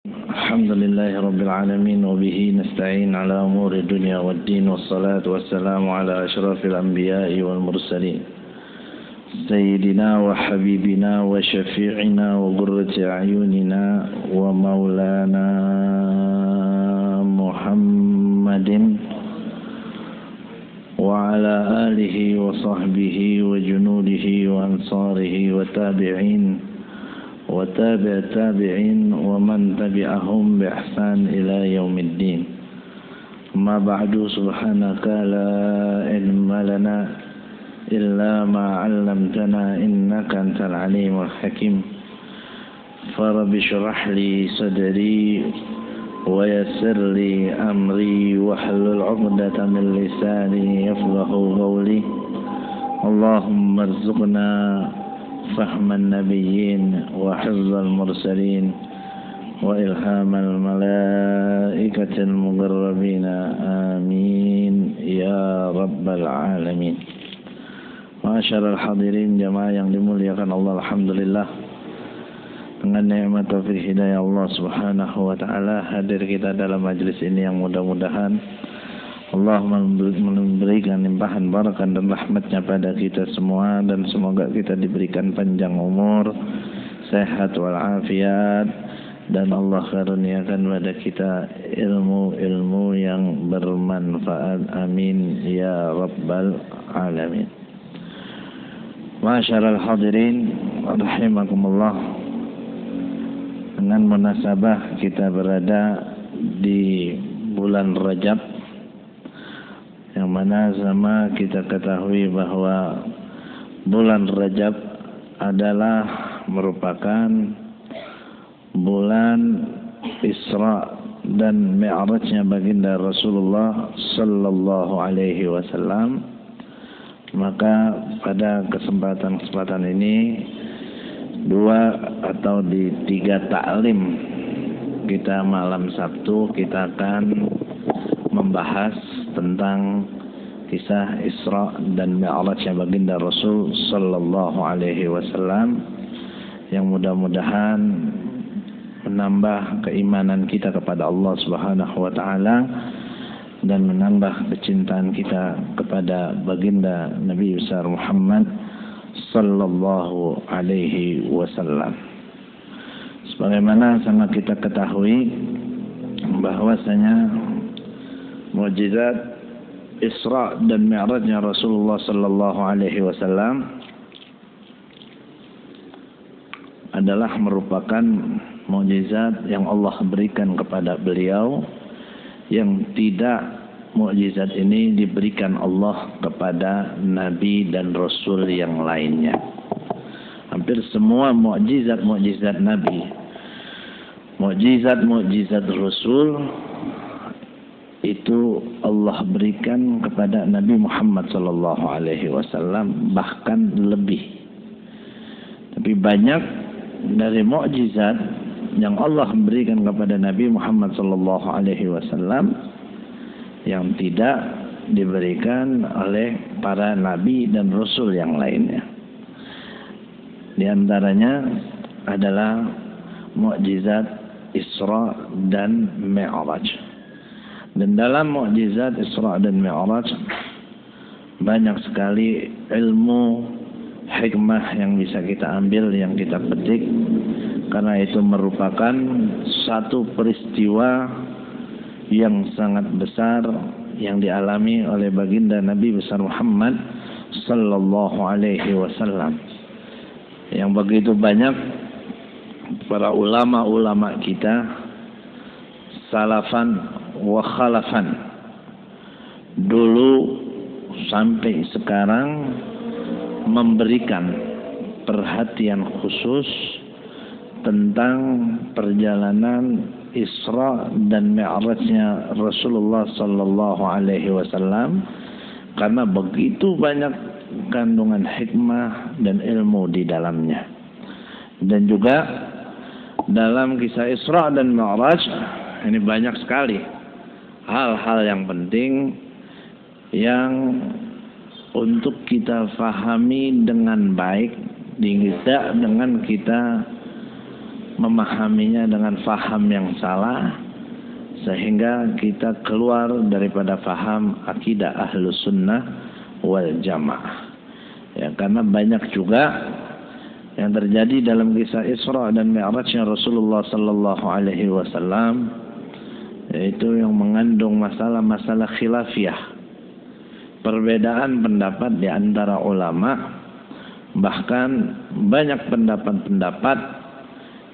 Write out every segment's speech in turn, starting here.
الحمد لله رب العالمين وبه نستعين على أمور الدنيا والدين والصلاة والسلام على أشرف الأنبياء والمرسلين سيدنا وحبيبنا وشفيعنا وقرة أعيننا ومولانا محمد وعلى آله وصحبه وجنوده وأنصاره وتابعين وتابع التابعين ومن تبعهم بإحسان إلى يوم الدين. أما بعد سبحانك لا علم لنا إلا ما علمتنا إنك أنت العليم الحكيم. فرب اشرح لي صدري ويسر لي أمري واحلل عقدة من لساني يفقه قولي. اللهم ارزقنا فهم النبيين وحفظ المرسلين وإلهام الملائكة المقربين آمين يا رب العالمين. Masyarul hadirin jamaah yang dimuliakan Allah, alhamdulillah dengan nikmat taufik hidayah Allah Subhanahu wa taala hadir kita dalam majelis ini yang mudah-mudahan Allah memberikan limpahan barakah dan rahmatnya pada kita semua, dan semoga kita diberikan panjang umur, sehat walafiat, dan Allah karuniakan pada kita ilmu-ilmu yang bermanfaat. Amin ya rabbal alamin. Masyarul hadirin rahimakumullah, dengan munasabah kita berada di bulan Rajab, yang mana sama kita ketahui bahwa bulan Rajab adalah merupakan bulan Isra dan Mi'rajnya baginda Rasulullah sallallahu alaihi wasallam. Maka pada kesempatan ini di tiga taklim kita malam Sabtu kita akan membahas tentang kisah Isra dan Mi'rajnya baginda Rasul sallallahu alaihi wasallam, yang mudah-mudahan menambah keimanan kita kepada Allah Subhanahu wa taala dan menambah kecintaan kita kepada baginda Nabi besar Muhammad sallallahu alaihi wasallam. Sebagaimana sangat kita ketahui bahwasanya mukjizat Isra dan Mi'rajnya Rasulullah sallallahu alaihi wasallam adalah merupakan mukjizat yang Allah berikan kepada beliau, yang tidak mukjizat ini diberikan Allah kepada nabi dan rasul yang lainnya. Hampir semua mukjizat nabi, mukjizat rasul itu Allah berikan kepada Nabi Muhammad sallallahu alaihi wasallam, bahkan lebih. Tapi banyak dari mukjizat yang Allah berikan kepada Nabi Muhammad sallallahu alaihi wasallam yang tidak diberikan oleh para nabi dan rasul yang lainnya. Di antaranya adalah mukjizat Isra dan Mi'raj. Dan dalam mukjizat Isra dan Mi'raj banyak sekali ilmu, hikmah yang bisa kita ambil, yang kita petik, karena itu merupakan satu peristiwa yang sangat besar yang dialami oleh baginda Nabi besar Muhammad sallallahu alaihi wasallam, yang begitu banyak para ulama-ulama kita salafan wa khalafan dulu sampai sekarang memberikan perhatian khusus tentang perjalanan Isra dan Mi'rajnya Rasulullah sallallahu alaihi wasallam, karena begitu banyak kandungan hikmah dan ilmu di dalamnya. Dan juga dalam kisah Isra dan Mi'raj ini banyak sekali hal-hal yang penting yang untuk kita fahami dengan baik, tidak dengan kita memahaminya dengan faham yang salah, sehingga kita keluar daripada faham akidah Ahlus Sunnah wal Jamaah. Ya, karena banyak juga yang terjadi dalam kisah Isra dan Mi'rajnya Rasulullah sallallahu alaihi wasallam, yaitu yang mengandung masalah-masalah khilafiyah, perbedaan pendapat di antara ulama, bahkan banyak pendapat-pendapat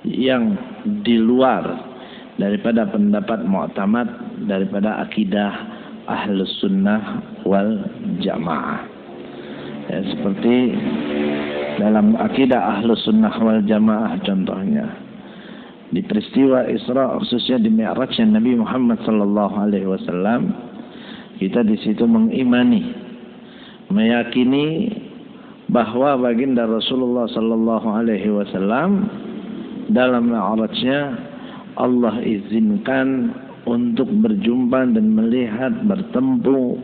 yang di luar daripada pendapat mu'tamad daripada akidah Ahlus Sunnah wal Jamaah. Ya, seperti dalam akidah Ahlus Sunnah wal Jamaah contohnya di peristiwa Isra, khususnya di Mi'rajnya Nabi Muhammad sallallahu alaihi wasallam, kita di situ mengimani, meyakini bahwa baginda Rasulullah sallallahu alaihi wasallam dalam Mi'rajnya Allah izinkan untuk berjumpa dan melihat, bertemu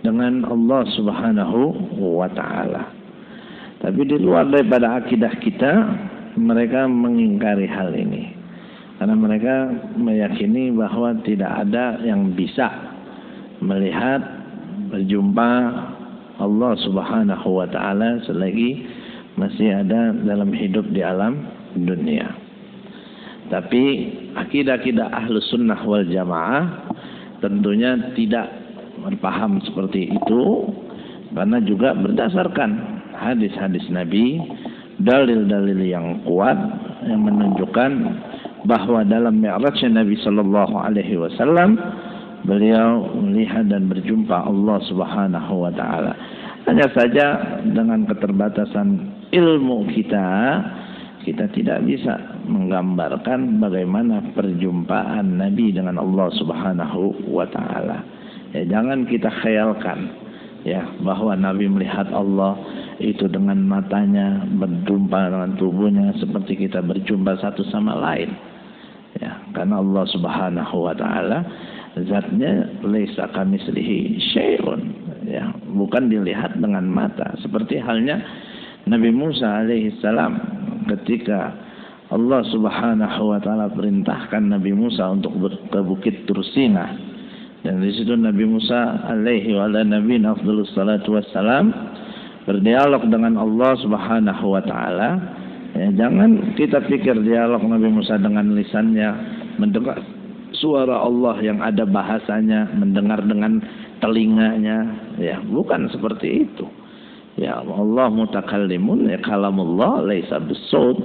dengan Allah Subhanahu wa taala. Tapi di luar daripada akidah kita, mereka mengingkari hal ini. Karena mereka meyakini bahwa tidak ada yang bisa melihat, berjumpa Allah Subhanahu wa taala selagi masih ada dalam hidup di alam dunia. Tapi akidah-akidah Ahlus Sunnah wal Jamaah tentunya tidak berpaham seperti itu, karena juga berdasarkan hadis-hadis Nabi, dalil-dalil yang kuat yang menunjukkan bahwa dalam Mi'rajnya Nabi sallallahu alaihi wasallam beliau melihat dan berjumpa Allah Subhanahu wa taala. Hanya saja dengan keterbatasan ilmu kita tidak bisa menggambarkan bagaimana perjumpaan Nabi dengan Allah Subhanahu wa taala. Ya, jangan kita khayalkan ya bahwa Nabi melihat Allah itu dengan matanya, berjumpa dengan tubuhnya seperti kita berjumpa satu sama lain. Ya, karena Allah Subhanahu wa taala zatnya laisa kamitslihi syai'un, ya, bukan dilihat dengan mata. Seperti halnya Nabi Musa alaihi salam, ketika Allah Subhanahu wa taala perintahkan Nabi Musa untuk ke bukit Tursina, dan di situ Nabi Musa alaihi wa ala nabiyina afdhalus salatu wassalam berdialog dengan Allah Subhanahu wa taala. Ya, jangan kita pikir dialog Nabi Musa dengan lisannya, mendengar suara Allah yang ada bahasanya, mendengar dengan telinganya, ya, bukan seperti itu. Ya, Allah mutakallimun, ya, kalamullah laisa bisawt,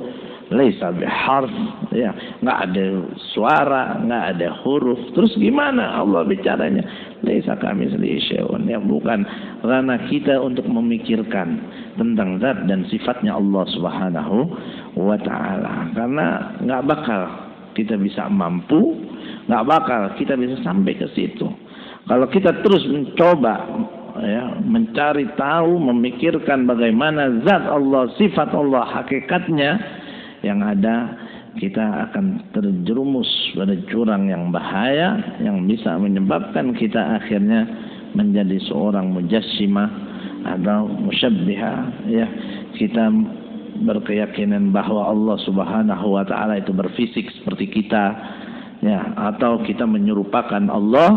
laisa biharf, ya, enggak ada suara, enggak ada huruf. Terus gimana Allah bicaranya? Laisa kamitslihi syai'un, ya, bukan ranah kita untuk memikirkan tentang zat dan sifatnya Allah Subhanahu wa taala. Karena enggak bakal kita bisa mampu, enggak bakal kita bisa sampai ke situ. Kalau kita terus mencoba, ya, mencari tahu, memikirkan bagaimana zat Allah, sifat Allah, hakikatnya, yang ada kita akan terjerumus pada jurang yang bahaya yang bisa menyebabkan kita akhirnya menjadi seorang mujassimah atau musyabbiha, ya. Kita berkeyakinan bahwa Allah Subhanahu wa taala itu berfisik seperti kita, ya, atau kita menyerupakan Allah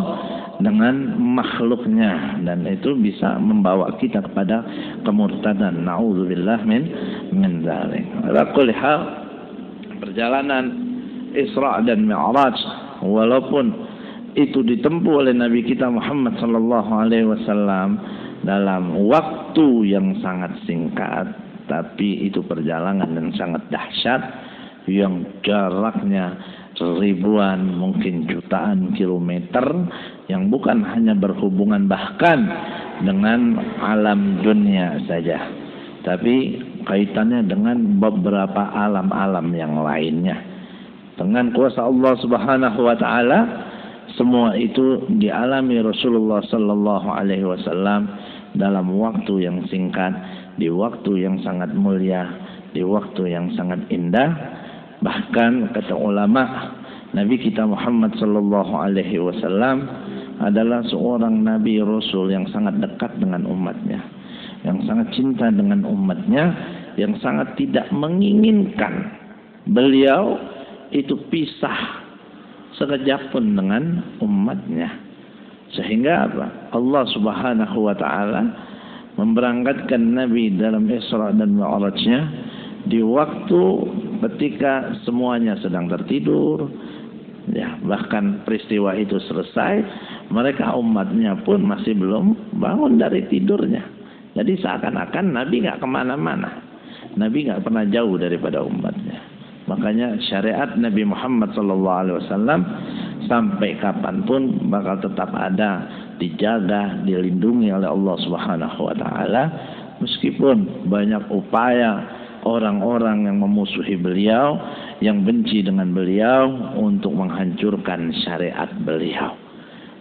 dengan makhluknya, dan itu bisa membawa kita kepada kemurtadan. Nauzubillah min dzalik. Ala kulli hal, perjalanan Isra dan Mi'raj walaupun itu ditempuh oleh Nabi kita Muhammad sallallahu alaihi wasallam dalam waktu yang sangat singkat, tapi itu perjalanan yang sangat dahsyat yang jaraknya ribuan, mungkin jutaan kilometer, yang bukan hanya berhubungan bahkan dengan alam dunia saja, tapi kaitannya dengan beberapa alam-alam yang lainnya. Dengan kuasa Allah Subhanahu wa taala, semua itu dialami Rasulullah sallallahu alaihi wasallam dalam waktu yang singkat, di waktu yang sangat mulia, di waktu yang sangat indah. Bahkan kata ulama, Nabi kita Muhammad sallallahu alaihi wasallam adalah seorang nabi rasul yang sangat dekat dengan umatnya, yang sangat cinta dengan umatnya, yang sangat tidak menginginkan beliau itu pisah sekejap pun dengan umatnya. Sehingga apa? Allah Subhanahu wa taala memberangkatkan Nabi dalam Isra dan Mi'rajnya di waktu ketika semuanya sedang tertidur. Ya, bahkan peristiwa itu selesai, mereka umatnya pun masih belum bangun dari tidurnya. Jadi seakan-akan Nabi nggak kemana-mana. Nabi nggak pernah jauh daripada umatnya. Makanya syariat Nabi Muhammad SAW sampai kapanpun bakal tetap ada, dijaga, dilindungi oleh Allah Subhanahu wa taala, meskipun banyak upaya orang-orang yang memusuhi beliau, yang benci dengan beliau untuk menghancurkan syariat beliau.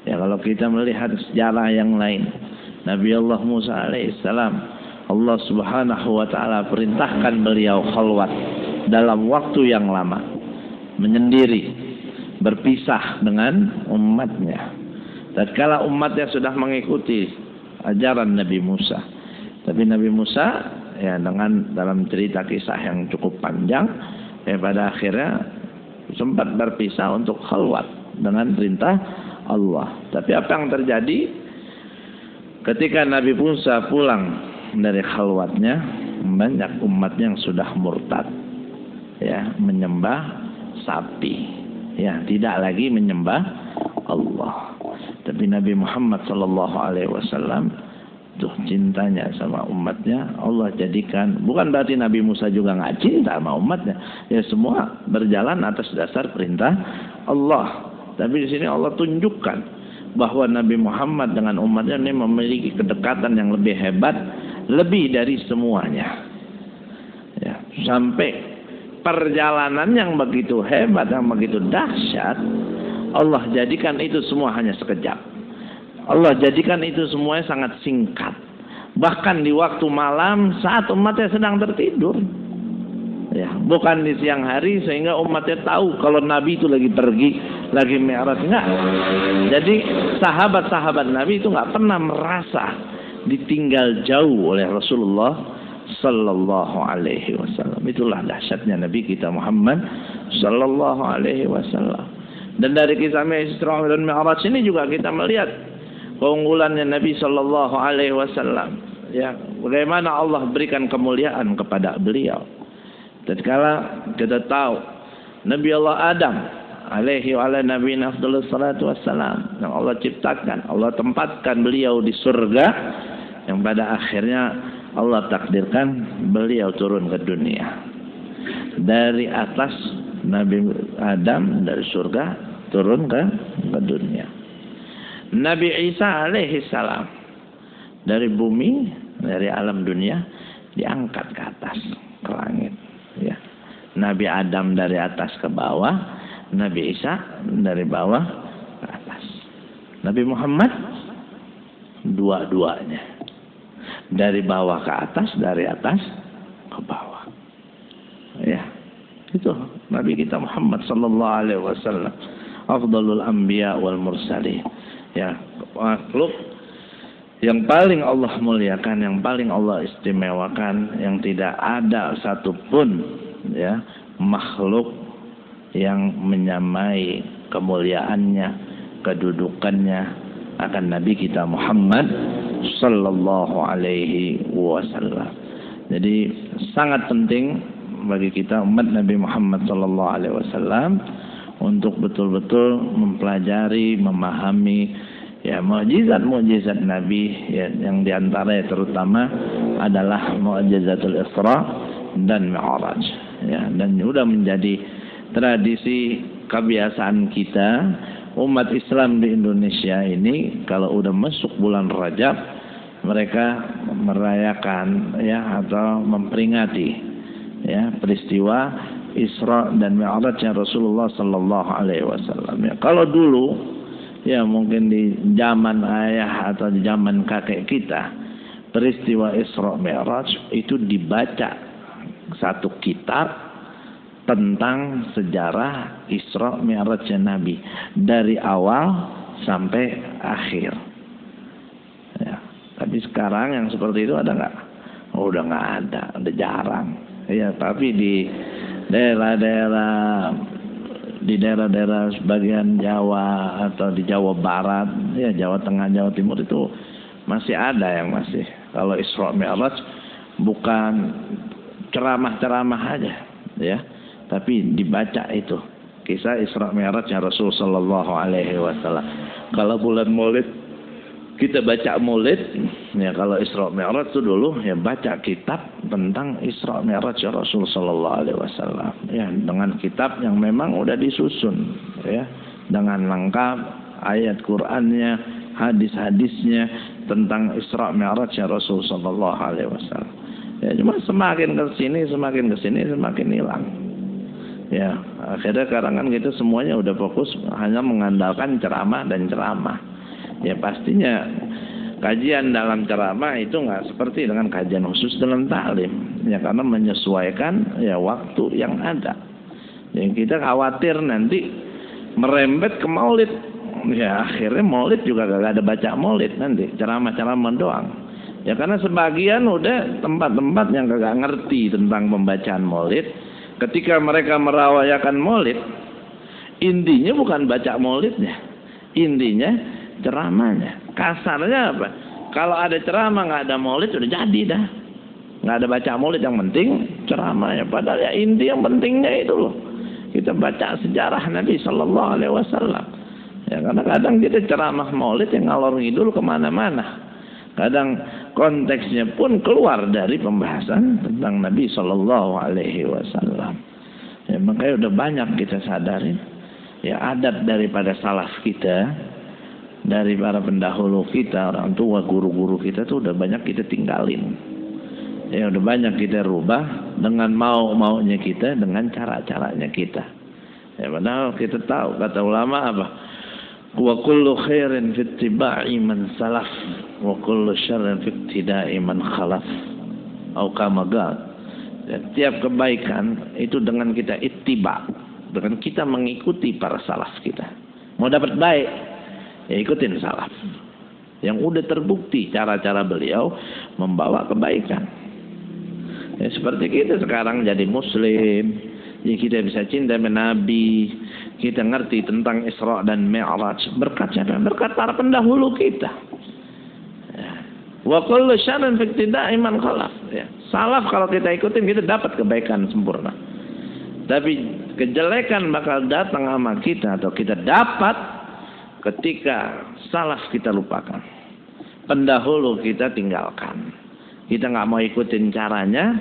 Ya, kalau kita melihat sejarah yang lain, Nabi Allah Musa alaihissalam, Allah Subhanahu wa taala perintahkan beliau khalwat dalam waktu yang lama, menyendiri, berpisah dengan umatnya. Tatkala umatnya sudah mengikuti ajaran Nabi Musa, tapi Nabi Musa ya dengan dalam cerita kisah yang cukup panjang, pada akhirnya sempat berpisah untuk khalwat dengan perintah Allah. Tapi apa yang terjadi ketika Nabi Musa pulang dari khalwatnya, banyak umatnya yang sudah murtad, ya, menyembah sapi, ya, tidak lagi menyembah Allah. Tapi Nabi Muhammad SAW tuh cintanya sama umatnya, Allah jadikan, bukan berarti Nabi Musa juga nggak cinta sama umatnya, ya semua berjalan atas dasar perintah Allah. Tapi di sini Allah tunjukkan bahwa Nabi Muhammad dengan umatnya ini memiliki kedekatan yang lebih hebat, lebih dari semuanya. Ya, sampai perjalanan yang begitu hebat, yang begitu dahsyat, Allah jadikan itu semua hanya sekejap. Allah jadikan itu semuanya sangat singkat. Bahkan di waktu malam saat umatnya sedang tertidur. Ya, bukan di siang hari sehingga umatnya tahu kalau Nabi itu lagi pergi, lagi mi'raj, enggak. Jadi sahabat-sahabat Nabi itu enggak pernah merasa ditinggal jauh oleh Rasulullah sallallahu alaihi wasallam. Itulah dahsyatnya Nabi kita Muhammad sallallahu alaihi wasallam. Dan dari kisah Isra dan Mi'raj ini juga kita melihat keunggulannya Nabi sallallahu alaihi wasallam. Ya, bagaimana Allah berikan kemuliaan kepada beliau. Tatkala kita tahu Nabi Allah Adam alaihi wa ala nabiyina afdhalus salatu wassalam, yang Allah ciptakan, Allah tempatkan beliau di surga, yang pada akhirnya Allah takdirkan beliau turun ke dunia. Dari atas Nabi Adam dari surga turun ke dunia. Nabi Isa alaihi salam dari bumi, dari alam dunia diangkat ke atas, ke langit. Ya. Nabi Adam dari atas ke bawah, Nabi Isa dari bawah ke atas. Nabi Muhammad dua-duanya, dari bawah ke atas, dari atas ke bawah. Ya, itu Nabi kita Muhammad sallallahu alaihi wasallam, afdalul anbiya wal mursalin. Ya, makhluk yang paling Allah muliakan, yang paling Allah istimewakan, yang tidak ada satupun ya makhluk yang menyamai kemuliaannya, kedudukannya akan Nabi kita Muhammad sallallahu alaihi wasallam. Jadi sangat penting bagi kita umat Nabi Muhammad sallallahu alaihi wasallam untuk betul-betul mempelajari, memahami ya mukjizat-mukjizat Nabi, ya, yang diantara terutama adalah mukjizatul Isra dan Mi'raj, ya, dan sudah menjadi tradisi kebiasaan kita umat Islam di Indonesia ini. Kalau udah masuk bulan Rajab, mereka merayakan ya atau memperingati ya peristiwa Isra dan Mi'rajnya Rasulullah sallallahu alaihi wasallam. Ya, kalau dulu ya mungkin di zaman ayah atau di zaman kakek kita, peristiwa Isra Mi'raj itu dibaca satu kitab tentang sejarah Isra Mi'rajnya Nabi dari awal sampai akhir. Ya, tapi sekarang yang seperti itu ada nggak? Oh, udah nggak ada, udah jarang. Ya, tapi di daerah-daerah di daerah-daerah sebagian Jawa atau di Jawa Barat, ya Jawa Tengah, Jawa Timur itu masih ada yang masih. Kalau Isra Mi'raj bukan ceramah-ceramah aja, ya, tapi dibaca itu kisah Isra Mi'raj Rasul Sallallahu Alaihi Wasallam. Kalau bulan Maulid kita baca Maulid, ya kalau Isra Mi'raj itu dulu ya baca kitab tentang Isra Mi'raj Rasul Sallallahu Alaihi Wasallam, ya dengan kitab yang memang udah disusun, ya dengan lengkap ayat Qur'annya, hadis-hadisnya tentang Isra Mi'raj Rasul Sallallahu Alaihi Wasallam. Ya cuma semakin kesini semakin hilang. Ya, akhirnya karangan kita semuanya udah fokus hanya mengandalkan ceramah dan ceramah. Ya pastinya kajian dalam ceramah itu nggak seperti dengan kajian khusus dalam taklim. Ya karena menyesuaikan ya waktu yang ada. Yang kita khawatir nanti merembet ke maulid. Ya akhirnya maulid juga gak ada baca maulid nanti, ceramah-ceramah doang. Ya karena sebagian udah tempat-tempat yang gak ngerti tentang pembacaan maulid. Ketika mereka merawayakan maulid, intinya bukan baca maulidnya, intinya ceramahnya. Kasarnya apa? Kalau ada ceramah nggak ada maulid sudah jadi dah, nggak ada baca maulid, yang penting ceramahnya. Padahal ya inti yang pentingnya itu loh, kita baca sejarah Nabi Sallallahu Alaihi Wasallam. Ya karena kadang kita ceramah maulid yang ngalor ngidul kemana-mana. Kadang konteksnya pun keluar dari pembahasan tentang Nabi Sallallahu Alaihi Wasallam. Ya, makanya udah banyak kita sadarin. Ya adat daripada salaf kita, dari para pendahulu kita, orang tua, guru-guru kita tuh udah banyak kita tinggalin. Ya udah banyak kita rubah dengan mau-maunya kita, dengan cara-caranya kita. Ya padahal kita tahu kata ulama apa? Wa kullu khairin fi ittiba'i man salaf wa kullu syarrin fi ibtida'i man khalaf. Atau kama qala. Setiap kebaikan itu dengan kita ittiba, dengan kita mengikuti para salaf kita. Mau dapat baik, ya ikutin salaf. Yang udah terbukti cara-cara beliau membawa kebaikan. Ya seperti kita sekarang jadi muslim, ya kita bisa cinta sama Nabi, kita ngerti tentang Isra dan Mi'raj berkat siapa? Berkat para pendahulu kita. Wa kullu syarrin fi ibtida'i man khalaf. Ya. Salaf kalau kita ikutin kita dapat kebaikan sempurna. Tapi kejelekan bakal datang sama kita atau kita dapat ketika salaf kita lupakan. Pendahulu kita tinggalkan. Kita nggak mau ikutin caranya,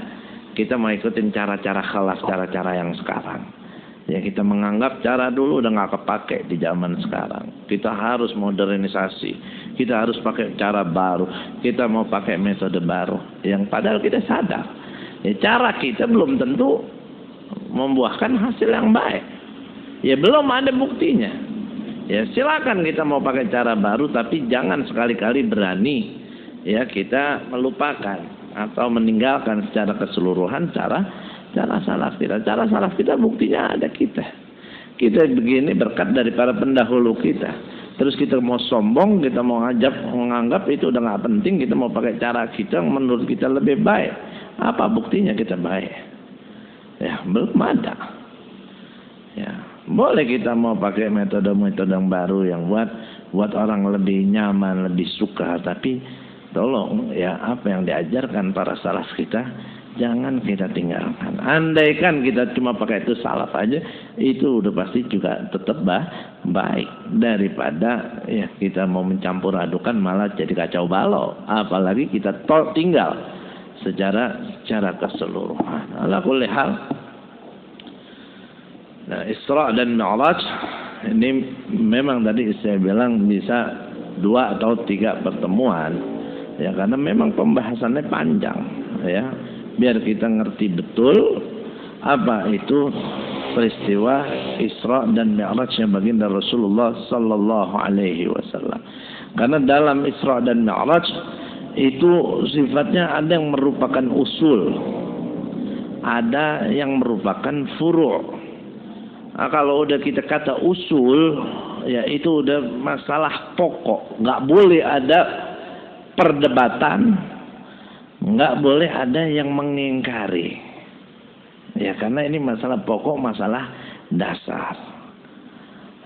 kita mau ikutin cara-cara khalaf, cara-cara yang sekarang. Ya kita menganggap cara dulu udah nggak kepake di zaman sekarang. Kita harus modernisasi. Kita harus pakai cara baru. Kita mau pakai metode baru. Yang padahal kita sadar, ya cara kita belum tentu membuahkan hasil yang baik. Ya belum ada buktinya. Ya silakan kita mau pakai cara baru, tapi jangan sekali-kali berani ya kita melupakan atau meninggalkan secara keseluruhan cara salaf kita. Cara salaf kita buktinya ada kita. Kita begini berkat dari para pendahulu kita. Terus kita mau sombong, kita mau menganggap itu udah nggak penting, kita mau pakai cara kita yang menurut kita lebih baik. Apa buktinya kita baik? Ya belum ada. Ya boleh kita mau pakai metode-metode yang baru yang buat orang lebih nyaman, lebih suka, tapi tolong ya apa yang diajarkan para salaf kita jangan kita tinggalkan. Andaikan kita cuma pakai itu salaf aja, itu udah pasti juga tetap baik daripada ya kita mau mencampur adukan malah jadi kacau balau. Apalagi kita tinggal secara keseluruhan. Ala kulli hal. Nah, Isra dan Mi'raj ini memang tadi saya bilang bisa 2 atau 3 pertemuan. Ya karena memang pembahasannya panjang ya. Biar kita ngerti betul apa itu peristiwa Isra dan Mi'raj yang baginda Rasulullah Sallallahu Alaihi Wasallam. Karena dalam Isra dan Mi'raj itu sifatnya ada yang merupakan usul, ada yang merupakan furu'. Nah, kalau udah kita kata usul, ya itu udah masalah pokok, nggak boleh ada perdebatan. Nggak boleh ada yang mengingkari. Ya karena ini masalah pokok, masalah dasar.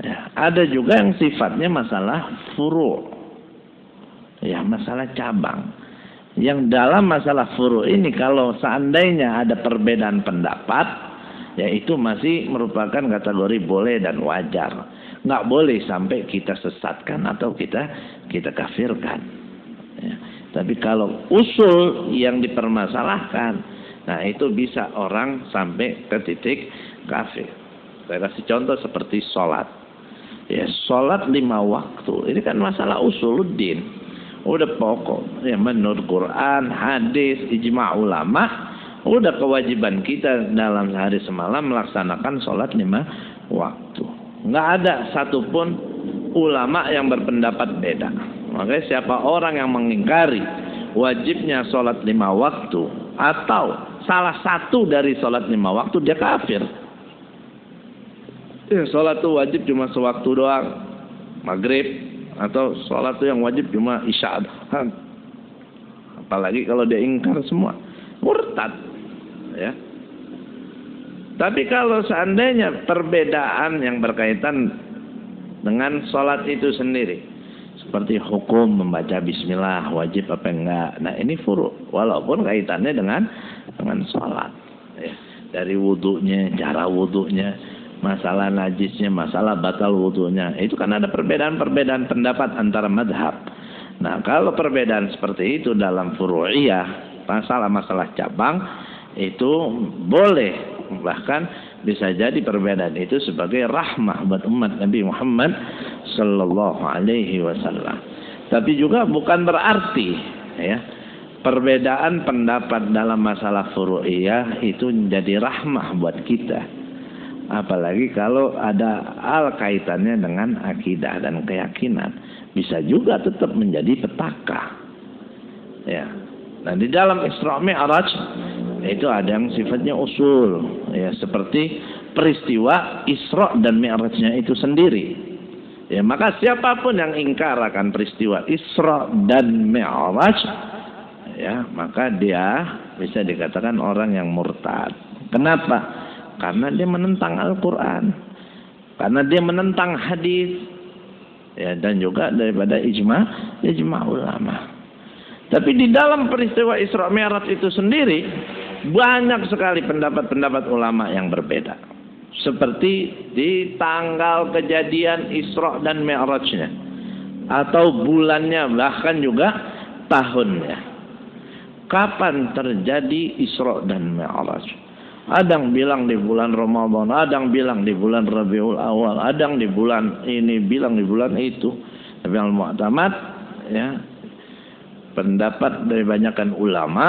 Ya, ada juga yang sifatnya masalah furu', ya masalah cabang. Yang dalam masalah furu' ini kalau seandainya ada perbedaan pendapat, ya itu masih merupakan kategori boleh dan wajar. Nggak boleh sampai kita sesatkan atau kita kafirkan. Ya. Tapi kalau usul yang dipermasalahkan, nah itu bisa orang sampai ke titik kafir. Saya kasih contoh seperti sholat. Ya, sholat 5 waktu. Ini kan masalah usuluddin. Udah pokok. Ya, menurut Quran, hadis, ijma' ulama. Udah kewajiban kita dalam sehari semalam melaksanakan sholat 5 waktu. Nggak ada satupun ulama yang berpendapat beda. Makanya siapa orang yang mengingkari wajibnya sholat 5 waktu. Atau salah satu dari sholat 5 waktu, dia kafir. Sholat itu wajib cuma sewaktu doang, maghrib, atau sholat itu yang wajib cuma isya doang. Apalagi kalau dia ingkar semua, murtad. Ya. Tapi kalau seandainya perbedaan yang berkaitan dengan sholat itu sendiri, seperti hukum membaca bismillah wajib apa enggak, nah ini furu', walaupun kaitannya dengan sholat. Ya. Dari wudunya, cara wudunya, masalah najisnya, masalah batal wudunya, itu kan ada perbedaan-perbedaan pendapat antara madhab. Nah, kalau perbedaan seperti itu dalam furu'iyah, masalah-masalah cabang, itu boleh. Bahkan bisa jadi perbedaan itu sebagai rahmah buat umat Nabi Muhammad sallallahu alaihi wasallam. Tapi juga bukan berarti ya perbedaan pendapat dalam masalah furu'iyah itu menjadi rahmah buat kita. Apalagi kalau ada hal kaitannya dengan akidah dan keyakinan, bisa juga tetap menjadi petaka. Ya. Nah, di dalam Isra Mi'raj itu ada yang sifatnya usul, ya seperti peristiwa Isra dan Mi'rajnya itu sendiri. Ya, maka siapapun yang ingkar akan peristiwa Isra dan Mi'raj, ya, maka dia bisa dikatakan orang yang murtad. Kenapa? Karena dia menentang Al-Quran, karena dia menentang hadis, ya, dan juga daripada ijma' ulama. Tapi di dalam peristiwa Isra Mi'raj itu sendiri banyak sekali pendapat-pendapat ulama yang berbeda. Seperti di tanggal kejadian Isra dan Mi'rajnya, atau bulannya, bahkan juga tahunnya. Kapan terjadi Isra dan Mi'raj? Ada yang bilang di bulan Ramadan, ada yang bilang di bulan Rabiul Awal, ada yang di bulan ini, bilang di bulan itu. Tapi yang mu'tamad, ya, pendapat dari banyakan ulama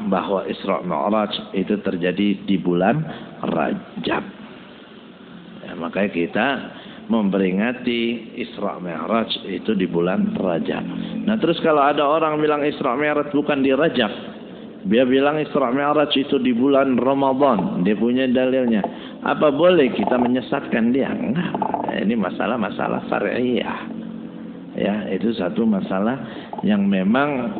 bahwa Isra Mi'raj itu terjadi di bulan Rajab. Ya, makanya kita memperingati Isra Mi'raj itu di bulan Rajab. Nah, terus kalau ada orang bilang Isra Mi'raj bukan di Rajab, dia bilang Isra Mi'raj itu di bulan Ramadan, dia punya dalilnya. Apa boleh kita menyesatkan dia? Enggak. Ini masalah-masalah far'iyah. Ya, itu satu masalah yang memang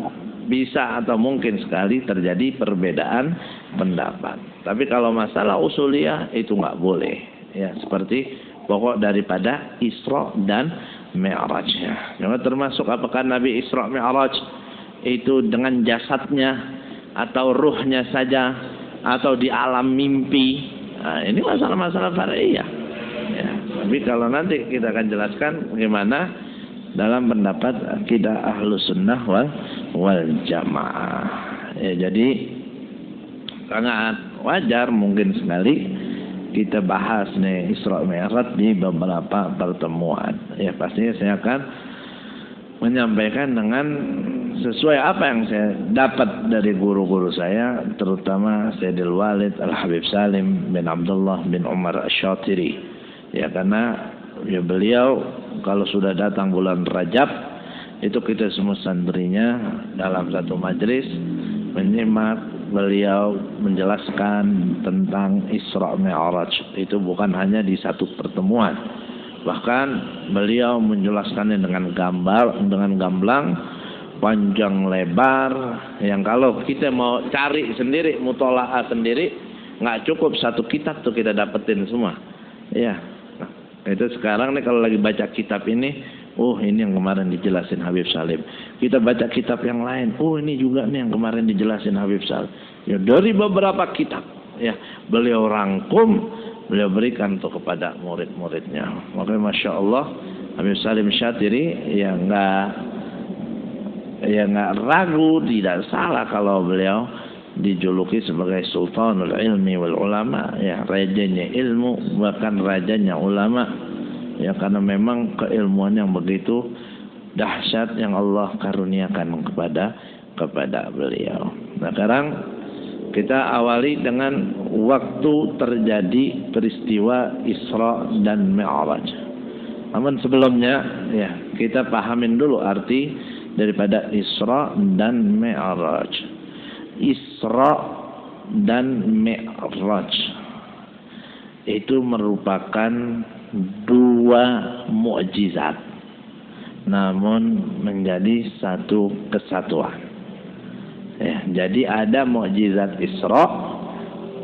bisa atau mungkin sekali terjadi perbedaan pendapat. Tapi kalau masalah usuliyah itu enggak boleh. Ya, seperti pokok daripada Isra dan Mi'rajnya. Yang termasuk apakah Nabi Isra Mi'raj itu dengan jasadnya atau ruhnya saja, atau di alam mimpi. Nah, ini masalah-masalah far'iyah. Ya, tapi kalau nanti kita akan jelaskan bagaimana dalam pendapat akidah Ahlus Sunnah wal Jamaah. Ya, jadi sangat wajar mungkin sekali kita bahas nih Isra Mi'raj di beberapa pertemuan. Ya, pastinya saya akan menyampaikan dengan sesuai apa yang saya dapat dari guru-guru saya, terutama Sayyidil Walid Al-Habib Salim bin Abdullah bin Umar Asy-Syatiri. Ya, karena ya beliau kalau sudah datang bulan Rajab, itu kita semua santrinya dalam satu majelis menyimak beliau menjelaskan tentang Isra Mi'raj. Itu bukan hanya di satu pertemuan. Bahkan beliau menjelaskannya dengan gamblang, panjang lebar, yang kalau kita mau cari sendiri, mutola'ah sendiri, nggak cukup satu kitab tuh kita dapetin semua. Ya, Itu sekarang nih kalau lagi baca kitab ini, oh ini yang kemarin dijelasin Habib Salim. Kita baca kitab yang lain, oh ini juga nih yang kemarin dijelasin Habib Salim. Ya dari beberapa kitab, ya beliau rangkum, beliau berikan untuk kepada murid-muridnya. Makanya Masya Allah Habib Salim Syatiri ya nggak ragu, tidak salah kalau beliau dijuluki sebagai Sultanul Ilmi wal Ulama, ya rajanya ilmu bahkan rajanya ulama, ya karena memang keilmuan yang begitu dahsyat yang Allah karuniakan kepada beliau. Nah sekarang kita awali dengan waktu terjadi peristiwa Isra dan Mi'raj. Namun sebelumnya ya kita pahamin dulu arti daripada Isra dan Mi'raj. Isra dan Mi'raj itu merupakan dua mukjizat, namun menjadi satu kesatuan. Ya, jadi ada mukjizat Isra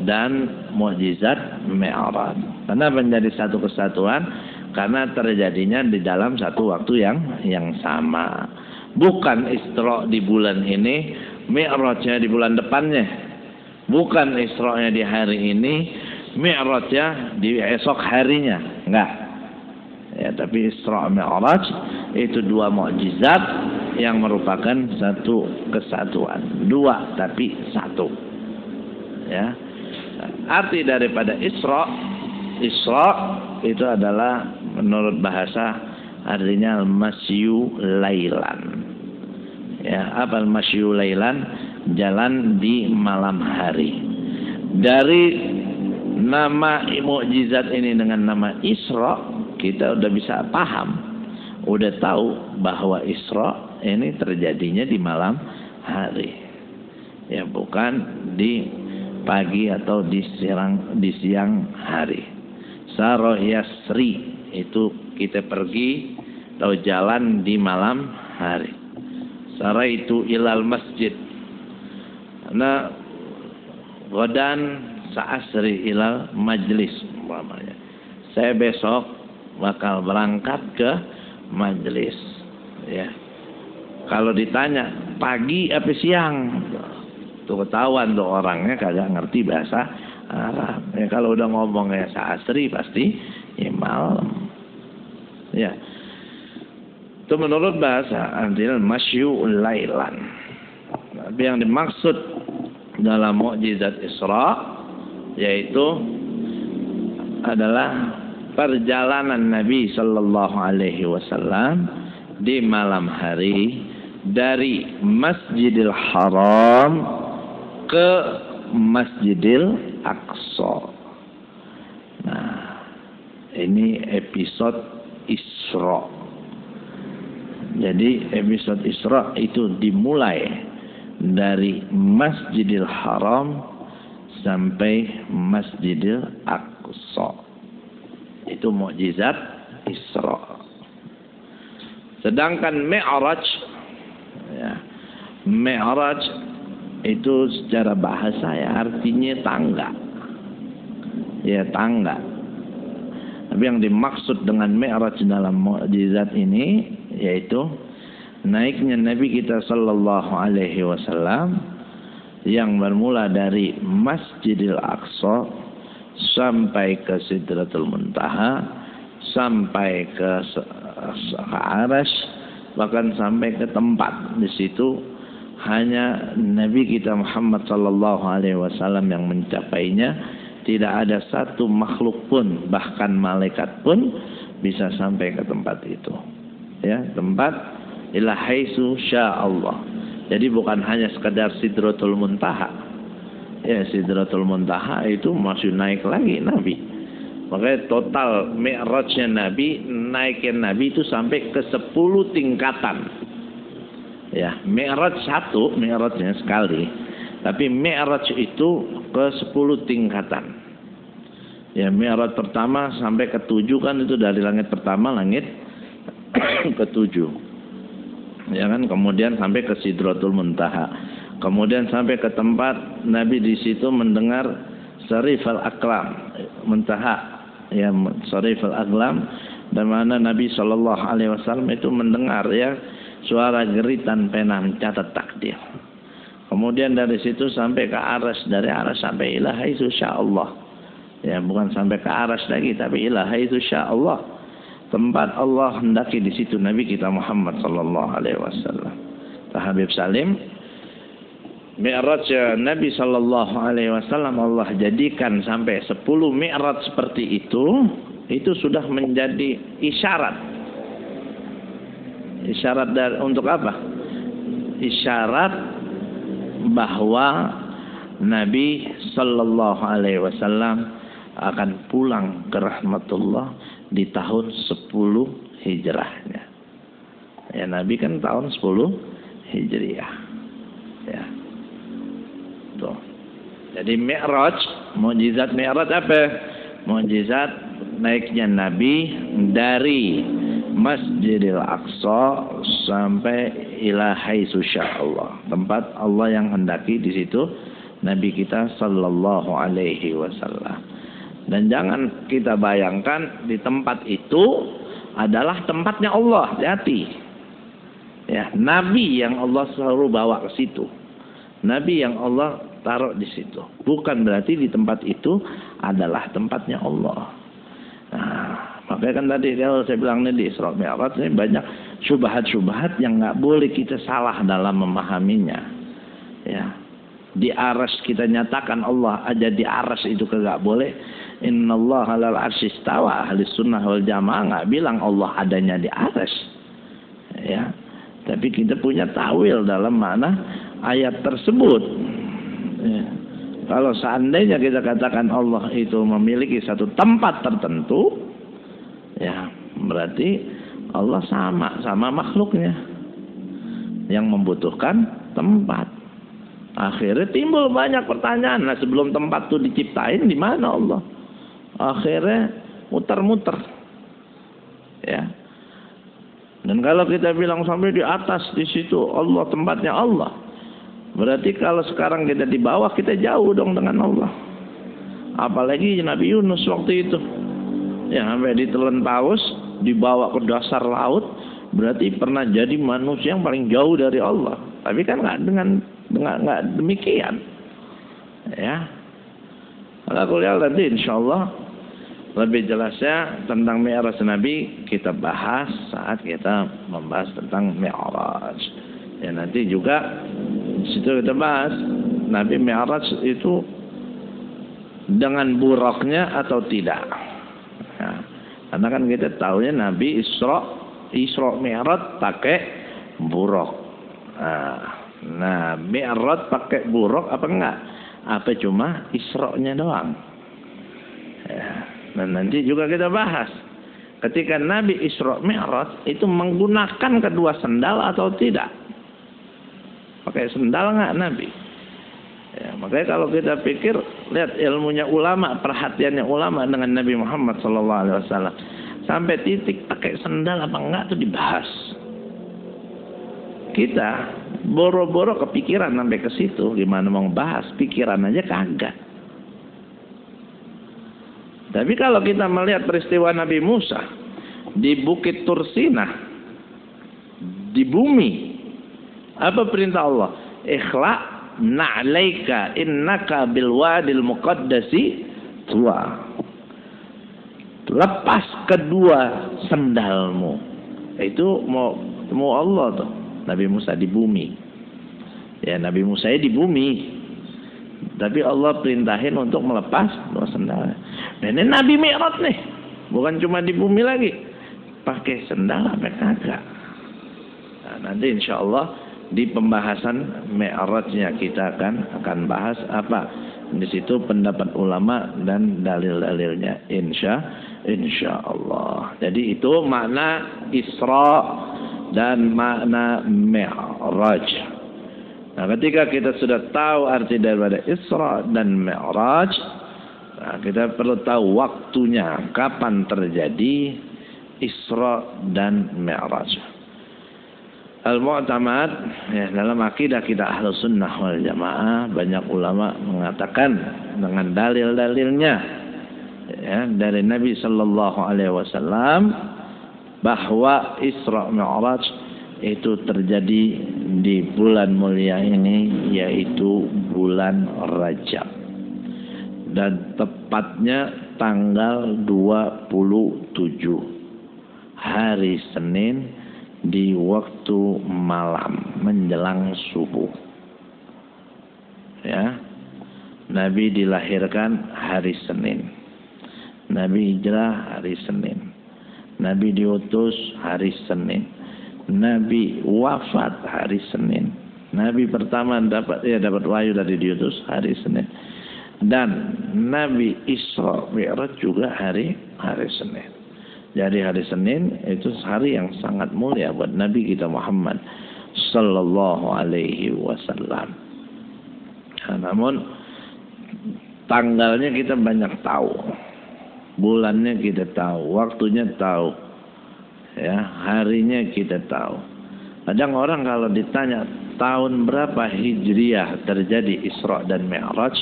dan mukjizat Mi'raj. Kenapa menjadi satu kesatuan? Karena terjadinya di dalam satu waktu yang sama. Bukan Isra di bulan ini, Mi'rajnya di bulan depannya. Bukan Isra-nya di hari ini, Mi'rajnya di esok harinya. Enggak. Ya, tapi Isra Mi'raj itu dua mukjizat yang merupakan satu kesatuan. Dua tapi satu. Ya. Arti daripada Isra itu adalah menurut bahasa artinya al-masyu lailan. Ya, apa al-masyu lailan? Jalan di malam hari. Dari nama mukjizat ini dengan nama Isra, kita udah bisa paham, udah tahu bahwa Isra ini terjadinya di malam hari. Ya, bukan di pagi atau di siang hari. Sara yasri itu kita pergi atau jalan di malam hari. Sara itu ilal masjid. Nah, godan sa'asri ilal majlis umpamanya. Saya besok bakal berangkat ke majlis. Ya. Kalau ditanya pagi apa siang, tuh ketahuan tuh orangnya kagak ngerti bahasa Arab. Ya, kalau udah ngomongnya sa'asri pasti ya malam. Ya. Itu menurut bahasa artinya masyu lailan. Tapi yang dimaksud dalam mukjizat Isra yaitu adalah perjalanan Nabi sallallahu alaihi wasallam di malam hari dari Masjidil Haram ke Masjidil Aqsa. Nah, ini episode Isra. Jadi episode Isra itu dimulai dari Masjidil Haram sampai Masjidil Aqsa. Itu mukjizat Isra. Sedangkan Mi'raj, ya, Mi'raj itu secara bahasa ya artinya tangga. Ya, tangga. Tapi yang dimaksud dengan Mi'raj dalam mukjizat ini yaitu naiknya Nabi kita sallallahu alaihi wasallam yang bermula dari Masjidil Aqsa sampai ke Sidratul Muntaha, sampai ke Arasy, bahkan sampai ke tempat di situ hanya Nabi kita Muhammad sallallahu alaihi wasallam yang mencapainya. Tidak ada satu makhluk pun, bahkan malaikat pun bisa sampai ke tempat itu. Ya, tempat ila haitsu sya'allah. Jadi bukan hanya sekedar Sidratul Muntaha. Ya, Sidratul Muntaha itu masih naik lagi Nabi. Makanya total Mi'rajnya Nabi, naiknya Nabi itu sampai ke 10 tingkatan. Ya, Mi'raj satu, Mi'rajnya sekali. Tapi Mi'raj itu ke 10 tingkatan. Ya, Mi'raj pertama sampai ke 7 kan itu dari langit pertama, langit ke 7. Ya kan, kemudian sampai ke Sidratul Muntaha. Kemudian sampai ke tempat Nabi di situ mendengar Sarif al-Aqlam, Muntaha. ya sariful aqlam, dan mana Nabi Shallallahu Alaihi Wasallam itu mendengar ya suara geritan pena mencatat takdir. Kemudian dari situ sampai ke aras, dari aras sampai ila haitsu Allah. Ya, bukan sampai ke aras lagi, tapi ila haitsu Allah. Tempat Allah hendaki di situ Nabi kita Muhammad Sallallahu Alaihi Wasallam. Habib Salim, Mi'raj Nabi Sallallahu Alaihi Wasallam Allah jadikan sampai 10 Mi'raj seperti itu sudah menjadi isyarat. Isyarat dari untuk apa? Isyarat bahwa Nabi Sallallahu Alaihi Wasallam akan pulang ke rahmatullah di tahun 10 hijrahnya. Ya, Nabi kan tahun 10 hijriah. Ya. Tuh. Jadi Mi'raj, mukjizat Mi'raj apa? Mukjizat naiknya Nabi dari Masjidil Aqsa sampai ila haitsu Allah. Tempat Allah yang hendaki di situ Nabi kita Sallallahu Alaihi Wasallam. Dan jangan kita bayangkan di tempat itu adalah tempatnya Allah, hati. Ya, Nabi yang Allah selalu bawa ke situ. Nabi yang Allah taruh di situ. Bukan berarti di tempat itu adalah tempatnya Allah. Nah, makanya kan tadi kalau saya bilang di Isra Mi'raj ini banyak syubhat-syubhat yang nggak boleh kita salah dalam memahaminya. Ya, di aras kita nyatakan Allah aja di aras itu kagak boleh. Innallaha 'alal 'arsy istawa. Ahli sunnah wal jamaah nggak bilang Allah adanya di aras. Ya, tapi kita punya tawil dalam mana ayat tersebut. Ya. Kalau seandainya kita katakan Allah itu memiliki satu tempat tertentu, ya berarti Allah sama makhluknya yang membutuhkan tempat. Akhirnya timbul banyak pertanyaan. Nah, sebelum tempat itu diciptain di mana Allah? Akhirnya muter-muter. Ya. Dan kalau kita bilang sampai di atas di situ Allah tempatnya Allah, berarti kalau sekarang kita di bawah kita jauh dong dengan Allah. Apalagi Nabi Yunus waktu itu, ya sampai ditelan paus, dibawa ke dasar laut, berarti pernah jadi manusia yang paling jauh dari Allah. Tapi kan nggak demikian. Ya. Kalau kuliah nanti insyaallah lebih jelasnya tentang Mi'raj Nabi kita bahas saat kita membahas tentang Mi'raj. Ya, nanti juga di situ kita bahas Nabi Mi'raj itu dengan buruknya atau tidak. Ya, karena kan kita tahunya Nabi Isra Mi'raj pakai buruk. Nah, Mi'raj pakai buruk apa enggak? Apa cuma Isra-nya doang? Ya. Dan nanti juga kita bahas ketika Nabi Isra Mi'raj itu menggunakan kedua sendal atau tidak. Pakai sendal nggak Nabi? Ya, makanya kalau kita pikir, lihat ilmunya ulama, perhatiannya ulama dengan Nabi Muhammad SAW. Sampai titik pakai sendal apa enggak itu dibahas. Kita boro-boro kepikiran sampai ke situ, gimana mau bahas, pikiran aja kagak. Tapi kalau kita melihat peristiwa Nabi Musa di Bukit Tursina, di bumi, apa perintah Allah? Ikhla na'laika innaka bil wadil muqaddasi tuwa. Lepas kedua sendalmu. Itu mau Allah tuh. Nabi Musa di bumi. Ya, Nabi Musa di bumi. Tapi Allah perintahin untuk melepas dua sendal. Dan ini Nabi Mi'raj nih. Bukan cuma di bumi lagi. Pakai sendal apa kagak. Nah, nanti insya Allah di pembahasan Mi'rajnya kita akan bahas apa. Di situ pendapat ulama dan dalil-dalilnya. Insya Allah. Jadi itu makna Isra dan makna Mi'raj. Nah, ketika kita sudah tahu arti daripada Isra dan Mi'raj, nah, kita perlu tahu waktunya, kapan terjadi Isra dan Mi'raj. Al-Mu'tamad, ya, dalam akidah kita Ahlus Sunnah wal Jamaah, banyak ulama mengatakan dengan dalil-dalilnya, ya, dari Nabi sallallahu alaihi wasallam bahwa Isra Mi'raj itu terjadi di bulan mulia ini, yaitu bulan Rajab, dan tepatnya tanggal 27 hari Senin di waktu malam menjelang subuh. Ya, Nabi dilahirkan hari Senin, Nabi hijrah hari Senin, Nabi diutus hari Senin, Nabi wafat hari Senin, Nabi pertama dapat wahyu dari diutus hari Senin, dan Nabi Isra Mi'raj juga hari Senin. Jadi hari Senin itu hari yang sangat mulia buat Nabi kita Muhammad sallallahu alaihi wasallam. Namun tanggalnya kita banyak tahu, bulannya kita tahu, waktunya tahu, ya, harinya kita tahu. Kadang orang kalau ditanya tahun berapa Hijriah terjadi Isra dan Mi'raj,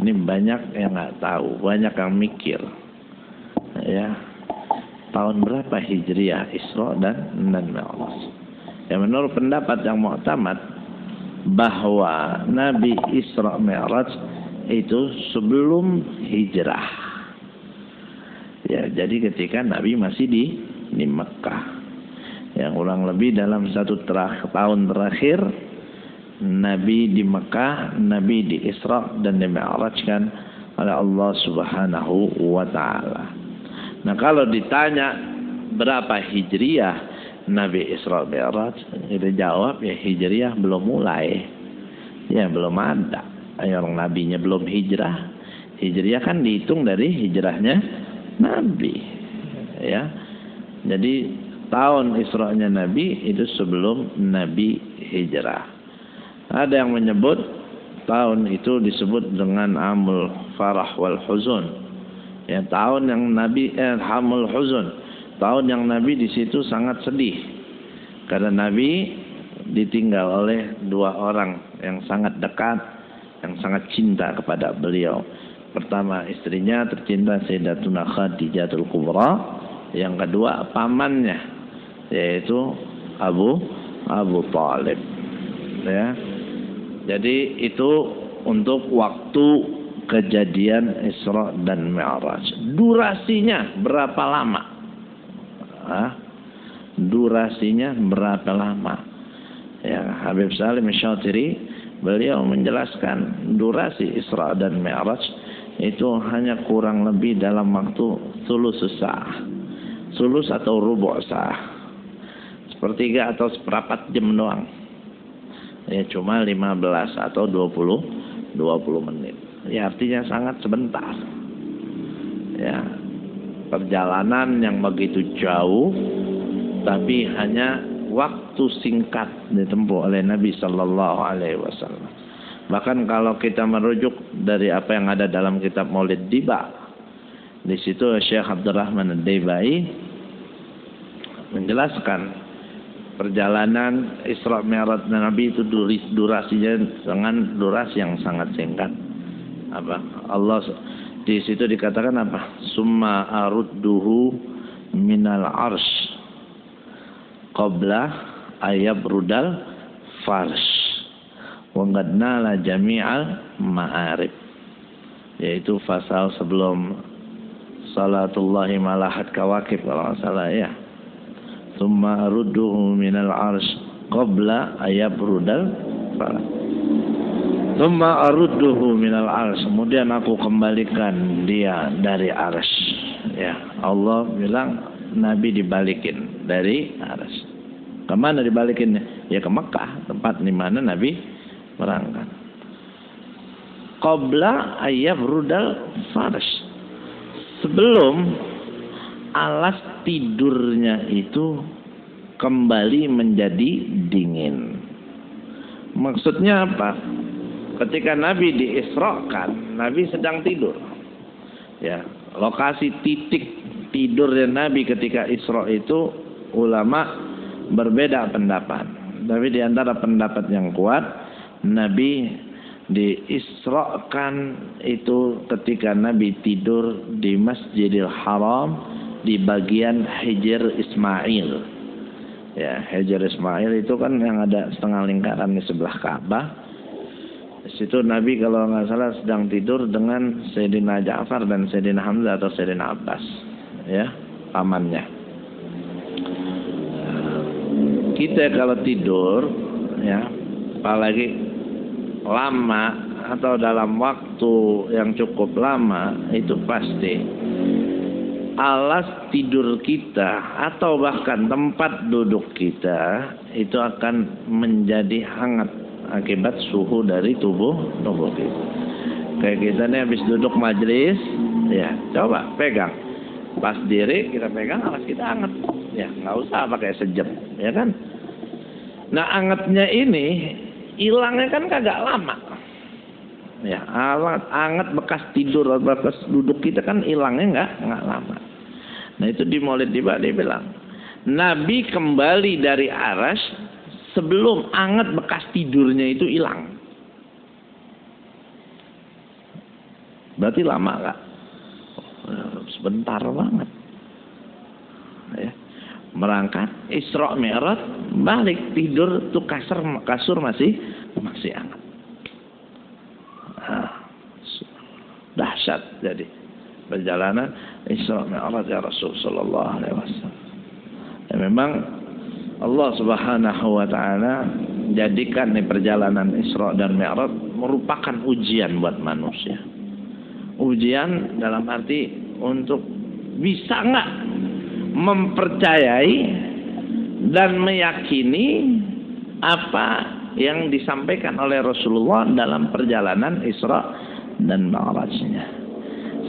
ini banyak yang nggak tahu, banyak yang mikir, ya, tahun berapa Hijriah Isra dan Mi'raj. Ya, menurut pendapat yang mu'tamad bahwa Nabi Isra Mi'raj itu sebelum hijrah. Ya, jadi ketika Nabi masih di Mekah. Yang kurang lebih dalam tahun terakhir Nabi di Mekah, Nabi di Isra dan di Mi'rajkan oleh Allah Subhanahu wa taala. Nah, kalau ditanya berapa Hijriah Nabi Isra Mi'raj, kita jawab ya Hijriah belum mulai. Ya, belum ada. Orang nabinya belum hijrah. Hijriah kan dihitung dari hijrahnya Nabi. Ya. Jadi tahun Isra-nya Nabi itu sebelum Nabi hijrah. Ada yang menyebut tahun itu disebut dengan Amul Farah wal Huzun. Ya, tahun yang Nabi Hamul Huzun. Tahun yang Nabi di situ sangat sedih karena Nabi ditinggal oleh dua orang yang sangat dekat, yang sangat cinta kepada beliau. Pertama, istrinya tercinta Sayyidatuna Khadijatul Kubra. Yang kedua, pamannya, yaitu Abu Talib. Ya. Jadi itu untuk waktu kejadian Isra dan Mi'raj. Durasinya berapa lama? Durasinya berapa lama? Ya, Habib Salim Syatiri beliau menjelaskan durasi Isra dan Mi'raj itu hanya kurang lebih dalam waktu sulus sa'ah. Sulus atau rubu' sa'ah. Sepertiga atau seperempat jam doang. Ya, cuma 15 atau 20 menit. Ya, artinya sangat sebentar. Ya. Perjalanan yang begitu jauh, tapi hanya waktu singkat ditempuh oleh Nabi Sallallahu Alaihi Wasallam. Bahkan kalau kita merujuk dari apa yang ada dalam kitab Maulid Diba, di situ Syekh Abdurrahman Ad-Daibai menjelaskan perjalanan Isra Mi'raj Nabi itu durasinya dengan durasi yang sangat singkat. Allah di situ dikatakan apa? Summa arudduhu minal arsh qabla ayabrudal farsh wa qadnala jami'al ma'arib, yaitu pasal sebelum salatullahi malahat kawakib kalau nggak salah ya. Summa arudduhu minal arsh qabla ayabrudal farsh Tsumma arudduhu minal arsy, kemudian aku kembalikan dia dari arsy. Ya, Allah bilang Nabi dibalikin dari arsy. Kemana dibalikinnya? Ya ke Mekah, tempat di mana Nabi berangkat. Qabla ayabrudal farsh, sebelum alas tidurnya itu kembali menjadi dingin. Maksudnya apa? Ketika Nabi diisrakan, Nabi sedang tidur. Ya, lokasi titik tidurnya Nabi ketika Isra itu ulama berbeda pendapat. Tapi di antara pendapat yang kuat, Nabi diisrakan itu ketika Nabi tidur di Masjidil Haram di bagian Hijr Ismail. Ya, Hijr Ismail itu kan yang ada setengah lingkaran di sebelah Ka'bah. Di situ Nabi kalau nggak salah sedang tidur dengan Sayyidina Ja'far dan Sayyidina Hamzah atau Sayyidina Abbas, ya, pamannya. Kita kalau tidur, ya, apalagi lama atau dalam waktu yang cukup lama, itu pasti alas tidur kita atau bahkan tempat duduk kita itu akan menjadi hangat akibat suhu dari tubuh kita. Kayak kita nih habis duduk majelis, ya coba pegang, pas diri kita pegang alas kita hangat, ya nggak usah pakai sejam, ya kan? Nah hangatnya ini hilangnya kan kagak lama. Ya, hangat bekas tidur atau bekas duduk kita kan hilangnya nggak lama. Nah itu di Maulid dia bilang, Nabi kembali dari Arasy sebelum hangat bekas tidurnya itu hilang. Berarti lama nggak? Sebentar banget. Ya. Berangkat Isra Mi'raj, balik tidur tuh kasur masih hangat. Dahsyat jadi perjalanan Isra Mi'raj ya Rasul sallallahu alaihi wasallam. Ya, memang Allah Subhanahu wa taala jadikan nih perjalanan Isra dan Mi'raj merupakan ujian buat manusia. Ujian dalam arti untuk bisa enggak mempercayai dan meyakini apa yang disampaikan oleh Rasulullah dalam perjalanan Isra dan Mi'rajnya.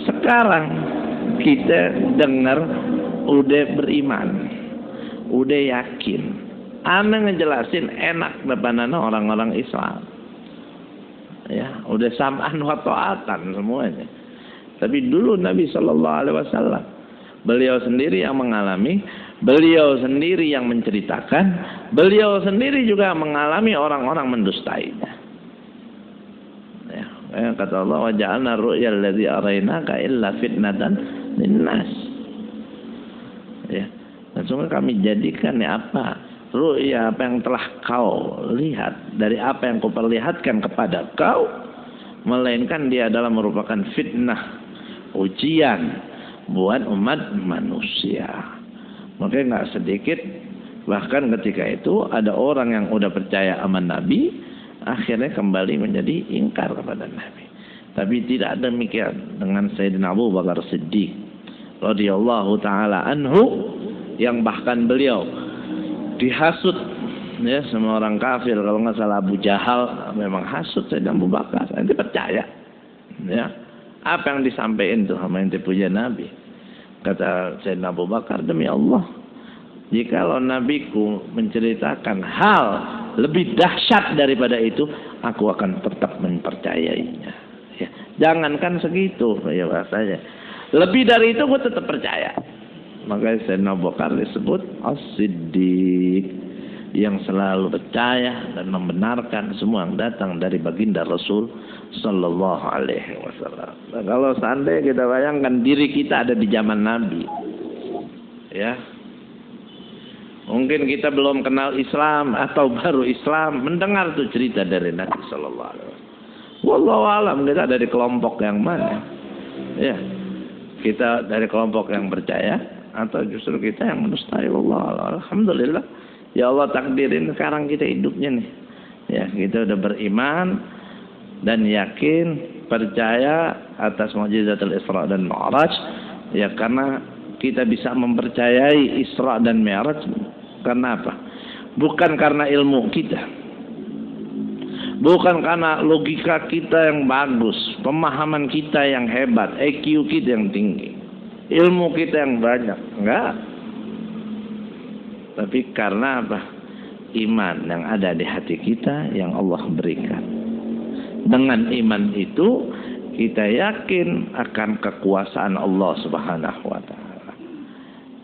Sekarang kita dengar udah beriman, udah yakin. Ana ngejelasin enak depan orang-orang Islam. Ya, udah sam'an wa ta'atan semuanya. Tapi dulu Nabi sallallahu alaihi wasallam beliau sendiri yang mengalami, beliau sendiri yang menceritakan, beliau sendiri juga mengalami orang-orang mendustainya. Ya, kata Allah, wa ja'alna ru'yal ladzi arainaka illa fitnatan linnas. Ya, langsung kami jadikan apa? Ru'ya apa yang telah kau lihat dari apa yang kau perlihatkan kepada kau, melainkan dia adalah merupakan fitnah, ujian buat umat manusia. Makanya nggak sedikit bahkan ketika itu ada orang yang udah percaya sama Nabi akhirnya kembali menjadi ingkar kepada Nabi. Tapi tidak demikian dengan Sayyidina Abu Bakar Siddiq radhiyallahu taala anhu, yang bahkan beliau dihasut ya sama orang kafir. Kalau nggak salah Abu Jahal memang hasut Sayyidina Abu Bakar. Nanti percaya ya apa yang disampaikan tuh sama yang dipuja Nabi. Kata Sayyidina Abu Bakar, demi Allah, jikalau Nabiku menceritakan hal lebih dahsyat daripada itu, aku akan tetap mempercayainya. Ya, jangankan segitu, ya bahasanya. Lebih dari itu, aku tetap percaya. Makanya Sayyidina Abu Bakar disebut As-Siddiq, yang selalu percaya dan membenarkan semua yang datang dari baginda Rasul sallallahu alaihi wasallam. Nah, kalau seandainya kita bayangkan diri kita ada di zaman Nabi, ya, mungkin kita belum kenal Islam atau baru Islam, mendengar tuh cerita dari Nabi sallallahu alaihi wasallam. Wallahu alam kita ada di kelompok yang mana? Ya, kita dari kelompok yang percaya atau justru kita yang mendustai? Allah, alhamdulillah. Ya Allah takdirin sekarang kita hidupnya nih. Ya, kita udah beriman dan yakin, percaya atas mukjizatul Isra dan Mi'raj. Ya, karena kita bisa mempercayai Isra dan Mi'raj karena apa? Bukan karena ilmu kita. Bukan karena logika kita yang bagus, pemahaman kita yang hebat, IQ kita yang tinggi, ilmu kita yang banyak. Enggak. Tapi karena apa? Iman yang ada di hati kita yang Allah berikan. Dengan iman itu kita yakin akan kekuasaan Allah Subhanahu wa taala.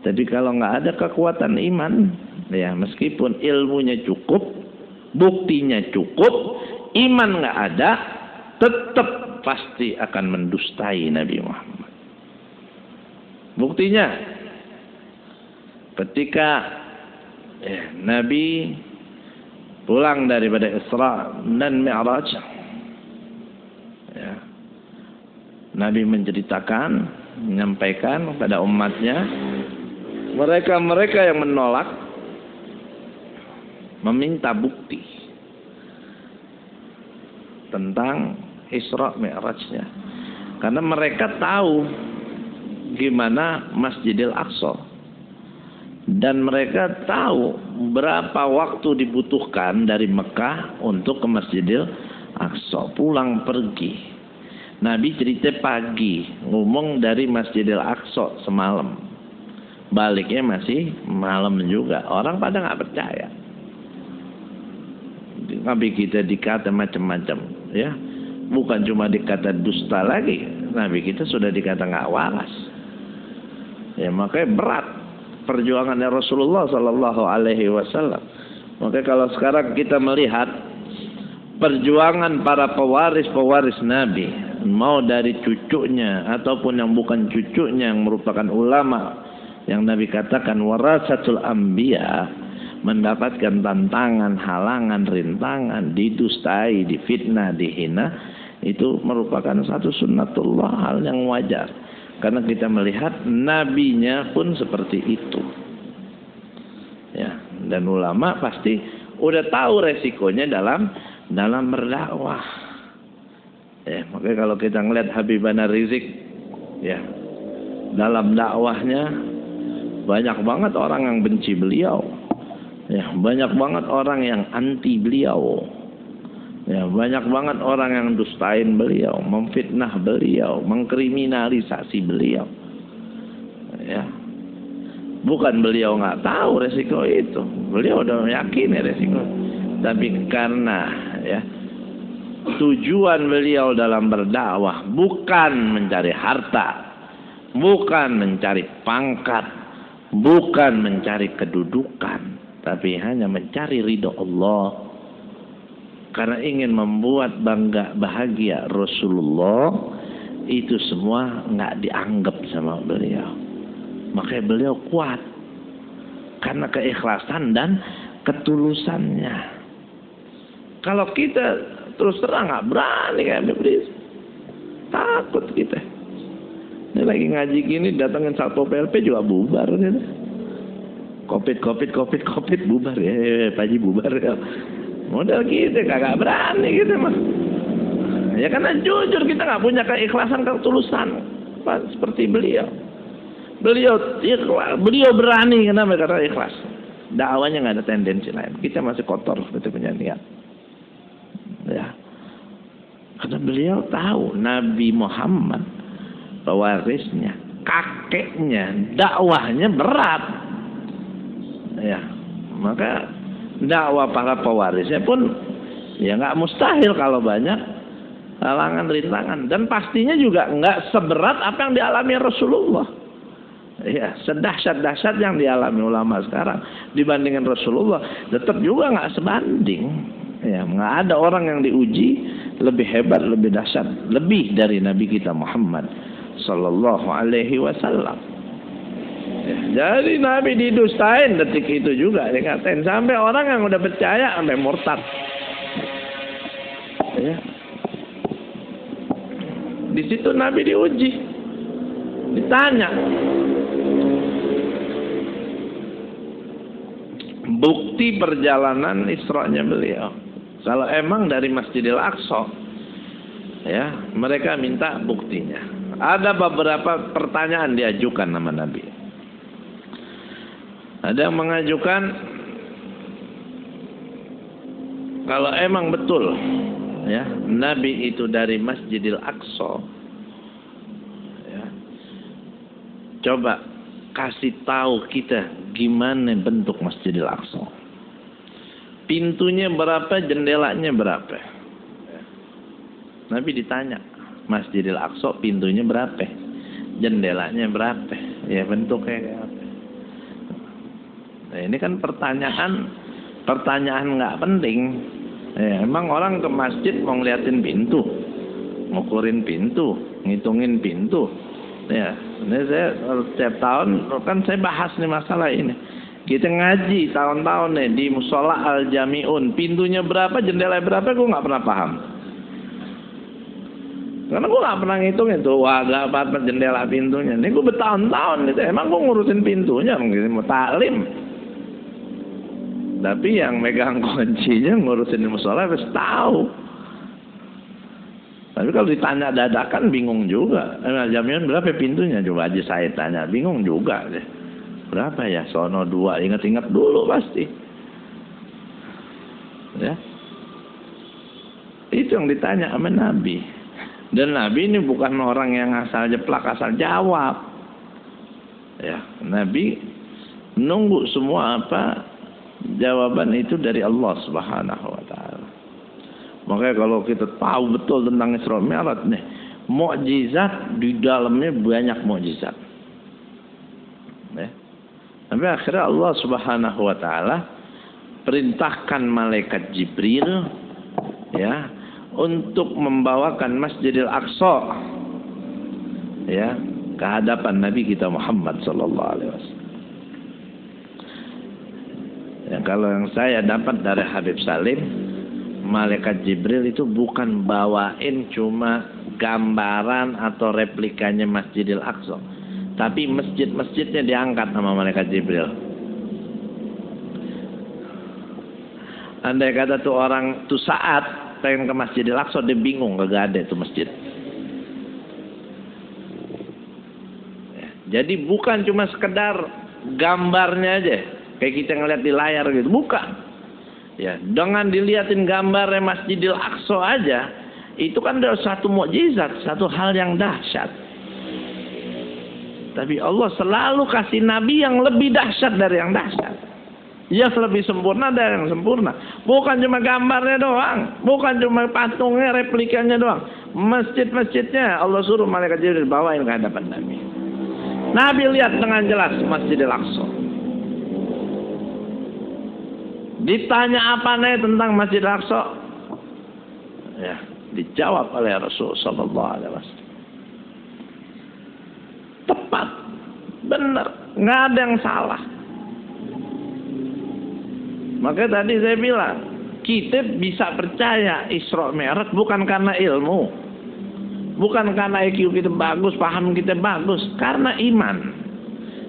Tapi kalau nggak ada kekuatan iman, ya meskipun ilmunya cukup, buktinya cukup, iman nggak ada, tetap pasti akan mendustai Nabi Muhammad. Buktinya ketika Nabi pulang daripada Isra dan Mi'raj, ya, Nabi menceritakan, menyampaikan kepada umatnya, mereka yang menolak meminta bukti tentang Isra Mi'rajnya, karena mereka tahu gimana Masjidil Aqsa dan mereka tahu berapa waktu dibutuhkan dari Mekah untuk ke Masjidil Aqsa, pulang pergi. Nabi cerita pagi, ngomong dari Masjidil Aqsa semalam, baliknya masih malam juga. Orang pada nggak percaya. Nabi kita dikata macam-macam, ya, bukan cuma dikata dusta lagi. Nabi kita sudah dikata nggak waras. Ya, makanya berat perjuangannya Rasulullah Sallallahu Alaihi Wasallam. Makanya kalau sekarang kita melihat perjuangan para pewaris Nabi, mau dari cucunya ataupun yang bukan cucunya, yang merupakan ulama, yang Nabi katakan warasatul anbiya, mendapatkan tantangan, halangan, rintangan, didustai, difitnah, dihina, itu merupakan satu sunnatullah, hal yang wajar. Karena kita melihat nabinya pun seperti itu. Ya, dan ulama pasti udah tahu resikonya dalam berdakwah. Ya, makanya kalau kita ngelihat Habibana Rizik, ya, dalam dakwahnya banyak banget orang yang benci beliau. Ya, banyak banget orang yang anti beliau. Ya, banyak banget orang yang dustain beliau, memfitnah beliau, mengkriminalisasi beliau. Ya, bukan beliau nggak tahu resiko itu, beliau udah yakin resiko. Tapi karena, ya, tujuan beliau dalam berdakwah bukan mencari harta, bukan mencari pangkat, bukan mencari kedudukan, tapi hanya mencari ridho Allah. Karena ingin membuat bangga bahagia Rasulullah, itu semua nggak dianggap sama beliau. Makanya beliau kuat karena keikhlasan dan ketulusannya. Kalau kita terus terang nggak berani kayak Iblis, takut kita. Ini lagi ngaji gini, datangin Satpol PP juga bubar gitu. Covid bubar ya, Pak Haji bubar ya. Modal kita kagak berani gitu mah. Ya karena jujur kita nggak punya keikhlasan, ketulusan seperti beliau. Beliau berani karena ikhlas. Dakwanya nggak ada tendensi lain. Kita masih kotor seperti punya niat. Ya. Karena beliau tahu Nabi Muhammad pewarisnya, kakeknya, dakwahnya berat. Ya, maka dakwah para pewarisnya pun ya nggak mustahil kalau banyak halangan rintangan, dan pastinya juga nggak seberat apa yang dialami Rasulullah. Ya, sedahsyat yang dialami ulama sekarang dibandingkan Rasulullah tetap juga nggak sebanding. Ya, nggak ada orang yang diuji lebih hebat, lebih dahsyat, lebih dari Nabi kita Muhammad Sallallahu Alaihi Wasallam. Ya, jadi Nabi didustain detik itu juga dikatain, sampai orang yang udah percaya sampai murtad. Ya. Di situ Nabi diuji, ditanya. Bukti perjalanan Isra-nya beliau. Kalau emang dari Masjidil Aqsa, ya, mereka minta buktinya. Ada beberapa pertanyaan diajukan sama Nabi. Ada yang mengajukan kalau emang betul, ya, Nabi itu dari Masjidil Aqsa, ya, coba kasih tahu kita gimana bentuk Masjidil Aqsa. Pintunya berapa, jendelanya berapa? Nabi ditanya, Masjidil Aqsa pintunya berapa? Jendelanya berapa? Ya, bentuknya kayak apa? Nah, ini kan pertanyaan nggak penting. Ya, emang orang ke masjid mau ngeliatin pintu, ngukurin pintu, ngitungin pintu. Ya, ini saya setiap tahun kan saya bahas nih masalah ini. Kita ngaji tahun-tahun nih di Musola Al Jamiun, pintunya berapa, jendela berapa, gue nggak pernah paham. Karena gue nggak pernah ngitung itu, wah berapa jendela pintunya. Ini gue bertahun-tahun gitu, emang gue ngurusin pintunya, mungkin mau taklim. Tapi yang megang kuncinya ngurusin di musola harus tahu. Tapi kalau ditanya dadakan bingung juga. Jaminan berapa pintunya? Coba aja saya tanya, bingung juga deh. Berapa ya? Sono 2, ingat-ingat dulu pasti. Ya. Itu yang ditanya sama Nabi. Dan Nabi ini bukan orang yang asal jeplak, asal jawab. Ya, Nabi nunggu semua jawaban itu dari Allah Subhanahu wa taala. Makanya kalau kita tahu betul tentang Isra Mi'raj nih, mukjizat di dalamnya banyak mukjizat. Ya. Tapi akhirnya Allah Subhanahu wa taala perintahkan malaikat Jibril ya untuk membawakan Masjidil Aqsa ya ke hadapan Nabi kita Muhammad sallallahu alaihi wasallam. Ya, kalau yang saya dapat dari Habib Salim, malaikat Jibril itu bukan bawain cuma gambaran atau replikanya Masjidil Aqsa, tapi masjid-masjidnya diangkat sama malaikat Jibril. Andai kata tuh orang tuh saat pengen ke Masjidil Aqsa, dia bingung, gak ada tuh masjid. Ya, jadi bukan cuma sekedar gambarnya aja, kayak kita ngeliat di layar gitu, bukan. Ya, dengan dilihatin gambarnya Masjidil Aqsa aja, itu kan ada satu mukjizat, satu hal yang dahsyat. Tapi Allah selalu kasih Nabi yang lebih dahsyat dari yang dahsyat, yang lebih sempurna dari yang sempurna. Bukan cuma gambarnya doang, bukan cuma patungnya, replikanya doang. Masjid-masjidnya Allah suruh malaikat Jibril bawain ke hadapan Nabi. Nabi lihat dengan jelas Masjidil Aqsa. Ditanya apa nih tentang Masjid Al-Aqsa? Ya, dijawab oleh Rasul sallallahu alaihi wasallam. Tepat, benar, nggak ada yang salah. Makanya tadi saya bilang, kita bisa percaya Isra Mi'raj bukan karena ilmu, bukan karena IQ kita bagus, paham kita bagus, karena iman.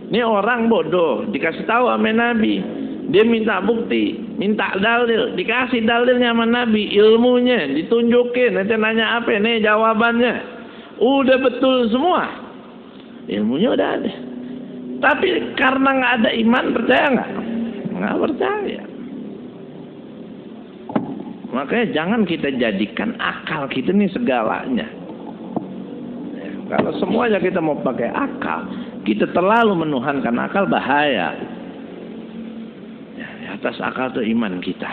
Ini orang bodoh dikasih tahu sama Nabi. Dia minta bukti, minta dalil, dikasih dalilnya sama Nabi, ilmunya ditunjukin, nanti nanya apa nih jawabannya, udah betul semua, ilmunya udah ada. Tapi karena nggak ada iman, percaya nggak? Nggak percaya. Makanya jangan kita jadikan akal kita ini segalanya. Ya, kalau semuanya kita mau pakai akal, kita terlalu menuhankan akal, bahaya. Atas akal itu iman kita.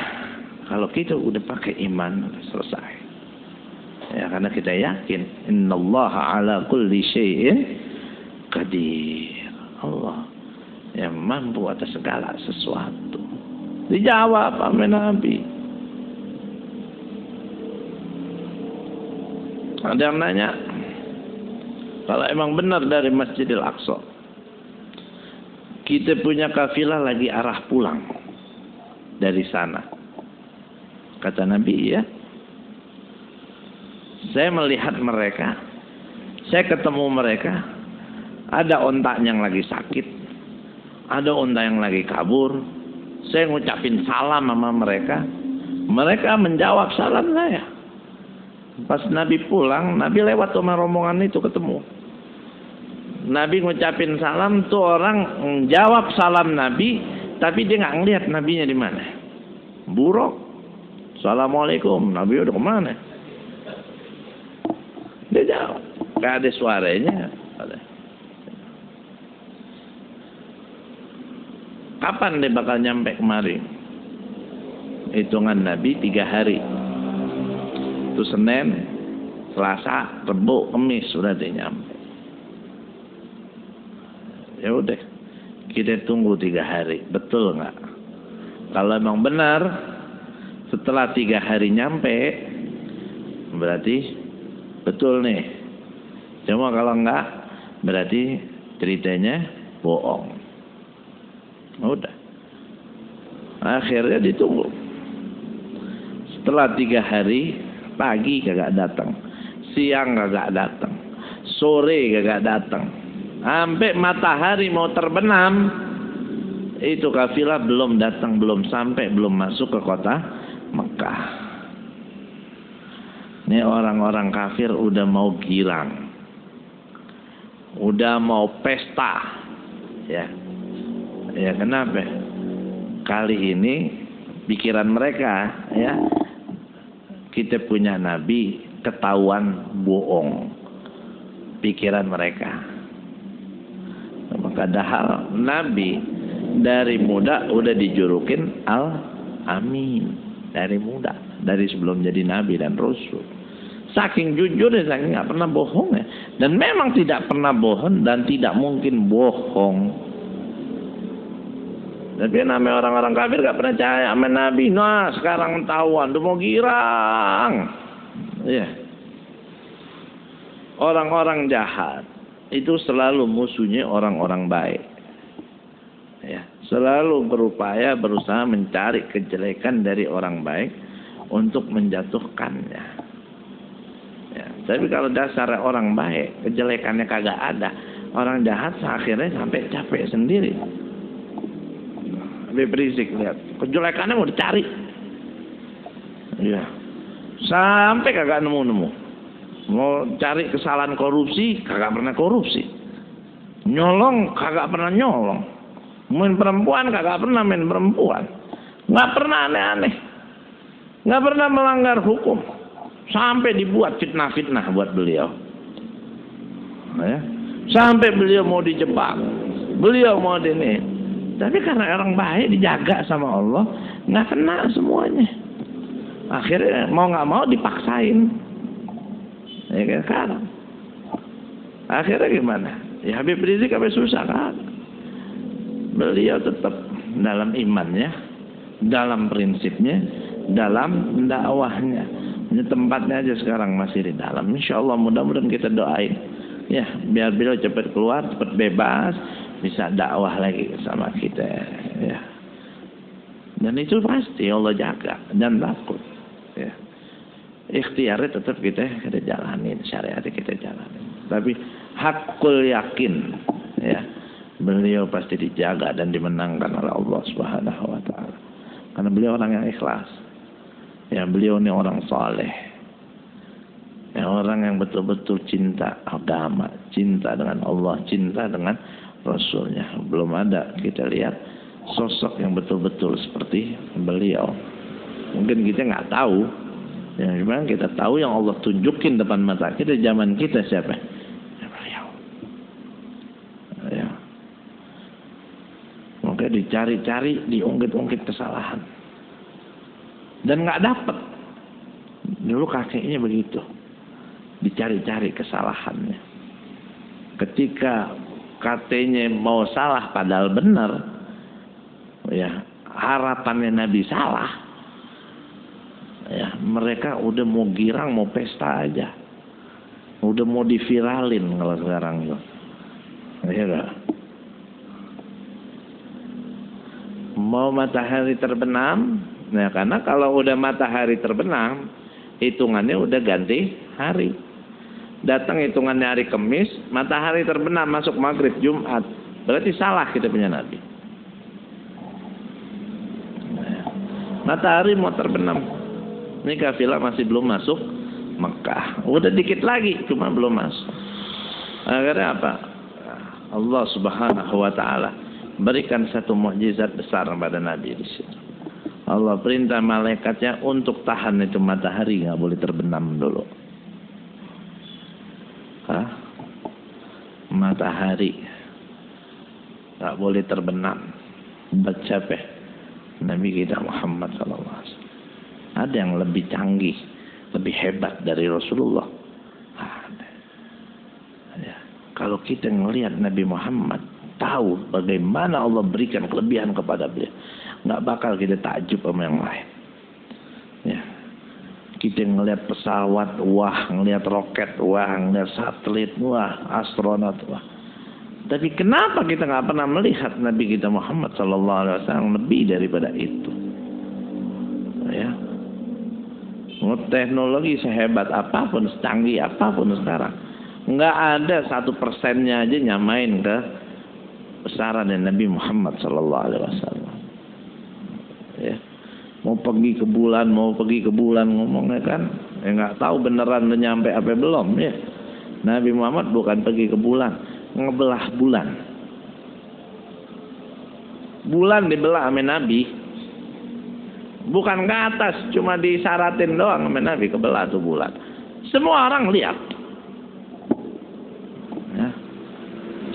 Kalau kita udah pakai iman, selesai. Ya, karena kita yakin innallaha ala kulli syai'in qadir. Allah yang mampu atas segala sesuatu. Dijawab sama Nabi. Ada yang nanya, kalau emang benar dari Masjidil Aqsa, kita punya kafilah lagi arah pulang dari sana. Kata Nabi, ya, saya melihat mereka, saya ketemu mereka, ada onta yang lagi sakit, ada onta yang lagi kabur. Saya ngucapin salam sama mereka, mereka menjawab salam saya. Pas Nabi pulang, Nabi lewat sama rombongan itu ketemu. Nabi ngucapin salam, tuh orang jawab salam Nabi, tapi dia nggak ngelihat nabinya di mana. Buruk. Assalamualaikum. Nabi udah kemana? Dia jawab. Gak ada suaranya. Kapan dia bakal nyampe kemari? Hitungan Nabi 3 hari. Itu Senin, Selasa, Rabu, Kamis sudah dia nyampe. Ya udah. Kita tunggu 3 hari, betul nggak? Kalau memang benar, setelah 3 hari nyampe, berarti betul nih. Cuma kalau enggak, berarti ceritanya bohong. Udah. Akhirnya ditunggu. Setelah 3 hari, pagi kagak datang, siang kagak datang, sore kagak datang, sampai matahari mau terbenam, itu kafilah belum datang, belum sampai, belum masuk ke kota Mekah. Ini orang-orang kafir udah mau girang, udah mau pesta, ya. Ya kenapa? Kali ini pikiran mereka, ya, kita punya nabi, ketahuan bohong. Pikiran mereka. Padahal nabi dari muda udah dijulukin Al-Amin. Dari muda, dari sebelum jadi nabi dan rasul. Saking jujurnya, saking nggak pernah bohong ya. Dan memang tidak pernah bohong dan tidak mungkin bohong. Tapi namanya orang-orang kafir gak pernah percaya sama Nabi. Nah sekarang tahuan, udah mau girang. Ya. Orang-orang jahat itu selalu musuhnya orang-orang baik. Ya. Selalu berupaya berusaha mencari kejelekan dari orang baik untuk menjatuhkannya. Ya. Tapi kalau dasar orang baik, kejelekannya kagak ada. Orang jahat akhirnya sampai capek sendiri. Lebih berisik, lihat kejelekannya mau dicari, ya, sampai kagak nemu-nemu. Mau cari kesalahan korupsi, kagak pernah korupsi. Nyolong, kagak pernah nyolong. Main perempuan, kagak pernah main perempuan. Nggak pernah aneh-aneh, nggak pernah melanggar hukum. Sampai dibuat fitnah-fitnah buat beliau, ya. Sampai beliau mau dijebak, beliau mau ini. Tapi karena orang baik dijaga sama Allah, nggak kena semuanya. Akhirnya mau nggak mau dipaksain. Ya kan sekarang. Akhirnya gimana? Ya Habib Rizik apa susah kan? Beliau tetap dalam imannya, dalam prinsipnya, dalam dakwahnya. Ini tempatnya aja sekarang masih di dalam. Insya Allah mudah-mudahan kita doain. Ya biar beliau cepat keluar, cepat bebas. Bisa dakwah lagi sama kita, ya. Dan itu pasti Allah jaga dan takut, ya. Ikhtiarnya tetap kita jalanin, syariatnya kita jalanin. Tapi hakul yakin, ya, beliau pasti dijaga dan dimenangkan oleh Allah Subhanahu Wa Taala. Karena beliau orang yang ikhlas, ya, beliau ini orang saleh, ya, orang yang betul-betul cinta agama, cinta dengan Allah, cinta dengan Rasulnya. Belum ada kita lihat sosok yang betul-betul seperti beliau. Mungkin kita nggak tahu, ya, memang kita tahu yang Allah tunjukin depan mata kita zaman kita siapa? Ya, beliau. Ya. Maka dicari-cari, diungkit-ungkit kesalahan, dan nggak dapat. Dulu kakeknya begitu, dicari-cari kesalahannya. Ketika katanya mau salah padahal benar, ya, harapannya Nabi salah, ya, mereka udah mau girang, mau pesta aja, udah mau diviralin kalau sekarang itu, ya gak? Mau matahari terbenam, nah karena kalau udah matahari terbenam, hitungannya udah ganti hari. Datang hitungannya hari Kamis, matahari terbenam masuk maghrib Jumat, berarti salah kita punya Nabi. Matahari mau terbenam, ini kafilah masih belum masuk Mekah. Udah dikit lagi, cuma belum masuk. Akhirnya apa? Allah Subhanahu Wa Taala berikan satu mukjizat besar pada Nabi di sini. Allah perintah malaikatnya untuk tahan itu matahari, nggak boleh terbenam dulu. Matahari nggak boleh terbenam. Baca Nabi kita Muhammad SAW. Ada yang lebih canggih, lebih hebat dari Rasulullah. Ya. Kalau kita ngelihat Nabi Muhammad, tahu bagaimana Allah berikan kelebihan kepada beliau, nggak bakal kita takjub sama yang lain. Ya. Kita ngelihat pesawat, wah, ngelihat roket, wah, ngelihat satelit, wah, astronot, wah. Tapi kenapa kita nggak pernah melihat Nabi kita Muhammad SAW lebih daripada itu? Ya, teknologi sehebat apapun, secanggih apapun sekarang, nggak ada 1%-nya aja nyamain ke besaran Nabi Muhammad SAW. Ya. Mau pergi ke bulan ngomongnya kan, nggak tahu beneran udah nyampe apa belum ya. Nabi Muhammad bukan pergi ke bulan, ngebelah bulan. Bulan dibelah sama Nabi, bukan ke atas, cuma disaratin doang sama Nabi, kebelah tuh bulan. Semua orang lihat. Ya.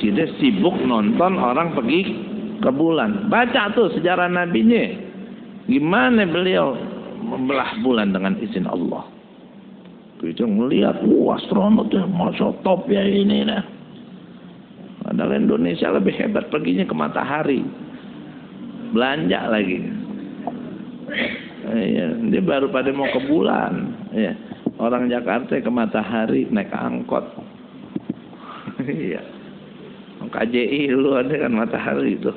Jadi sibuk nonton orang pergi ke bulan. Baca tuh sejarah nabinya. Gimana beliau membelah bulan dengan izin Allah. Kita ngelihat, astronot ya, masya top ya ini dah. Padahal Indonesia lebih hebat perginya ke matahari. Belanja lagi. Ya, dia baru pada mau ke bulan. Ya. Orang Jakarta ke matahari naik angkot. Iya. KJI lu ada kan matahari itu.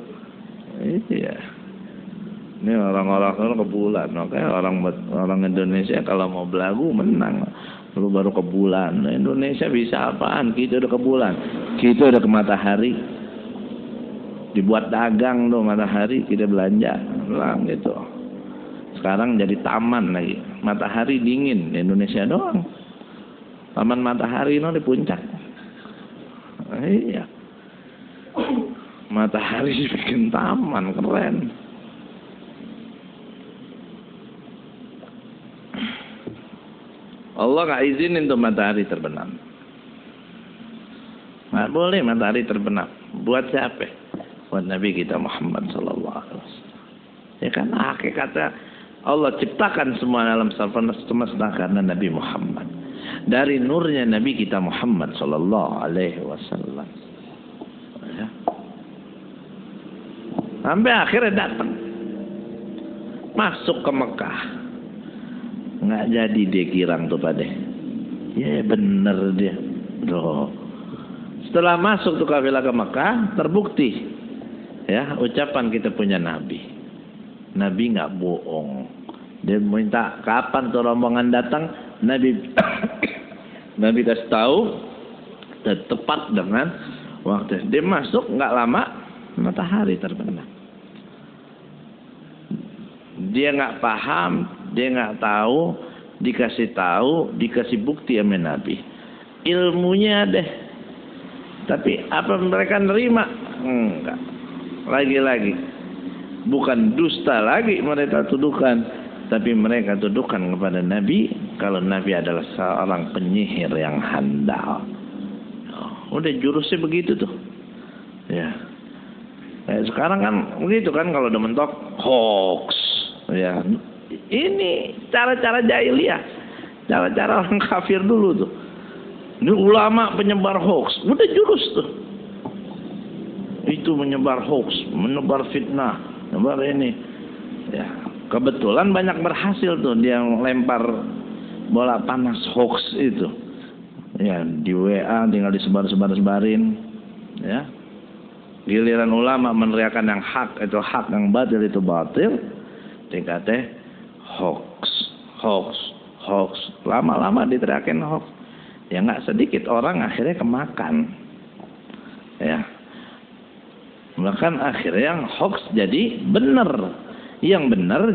Iya. Ini orang-orang ke bulan, makanya orang Indonesia kalau mau belagu menang. Lu baru ke bulan. Nah, Indonesia bisa apaan? Kita udah ke bulan, kita udah ke matahari. Dibuat dagang tuh matahari, kita belanja, lang gitu. Sekarang jadi taman lagi. Matahari dingin di Indonesia doang. Taman matahari di puncak. Iya. Matahari bikin taman keren. Allah nggak izinin tuh matahari terbenam. Nggak boleh matahari terbenam. Buat siapa? Buat Nabi kita Muhammad SAW. Ya kan hakikatnya Allah ciptakan semua alam semesta karena Nabi Muhammad. Dari nurnya Nabi kita Muhammad SAW. Ya. Sampai akhirnya datang. Masuk ke Mekah. Nggak jadi dia girang tuh pada. Ya bener dia. Loh. Setelah masuk tuh kafilah ke Mekah, terbukti ya ucapan kita punya Nabi. Nabi nggak bohong. Dia minta kapan tuh rombongan datang, Nabi kasih tahu dan tepat dengan waktu. Dia masuk nggak lama matahari terbenam. Dia nggak paham, dia nggak tahu, dikasih bukti sama Nabi. Ilmunya deh. Tapi apa mereka nerima? Enggak. Lagi-lagi. Bukan dusta lagi mereka tuduhkan. Tapi mereka tuduhkan kepada Nabi. Kalau Nabi adalah seorang penyihir yang handal. Udah jurusnya begitu tuh. Ya. Sekarang kan begitu kan kalau udah mentok hoax. Ya, ini cara-cara jahiliyah, cara-cara orang kafir dulu tuh. Ini ulama penyebar hoax, udah jurus tuh. Itu menyebar hoax, menebar fitnah, menyebar ini. Ya, kebetulan banyak berhasil tuh dia lempar bola panas hoax itu. Ya, di WA tinggal disebarin, ya. Giliran ulama meneriakan yang hak itu hak, yang batil itu batil. Dikata hoax. Lama-lama diteriakin hoax. Ya nggak sedikit orang akhirnya kemakan. Ya. Bahkan akhirnya yang hoax jadi benar. Yang benar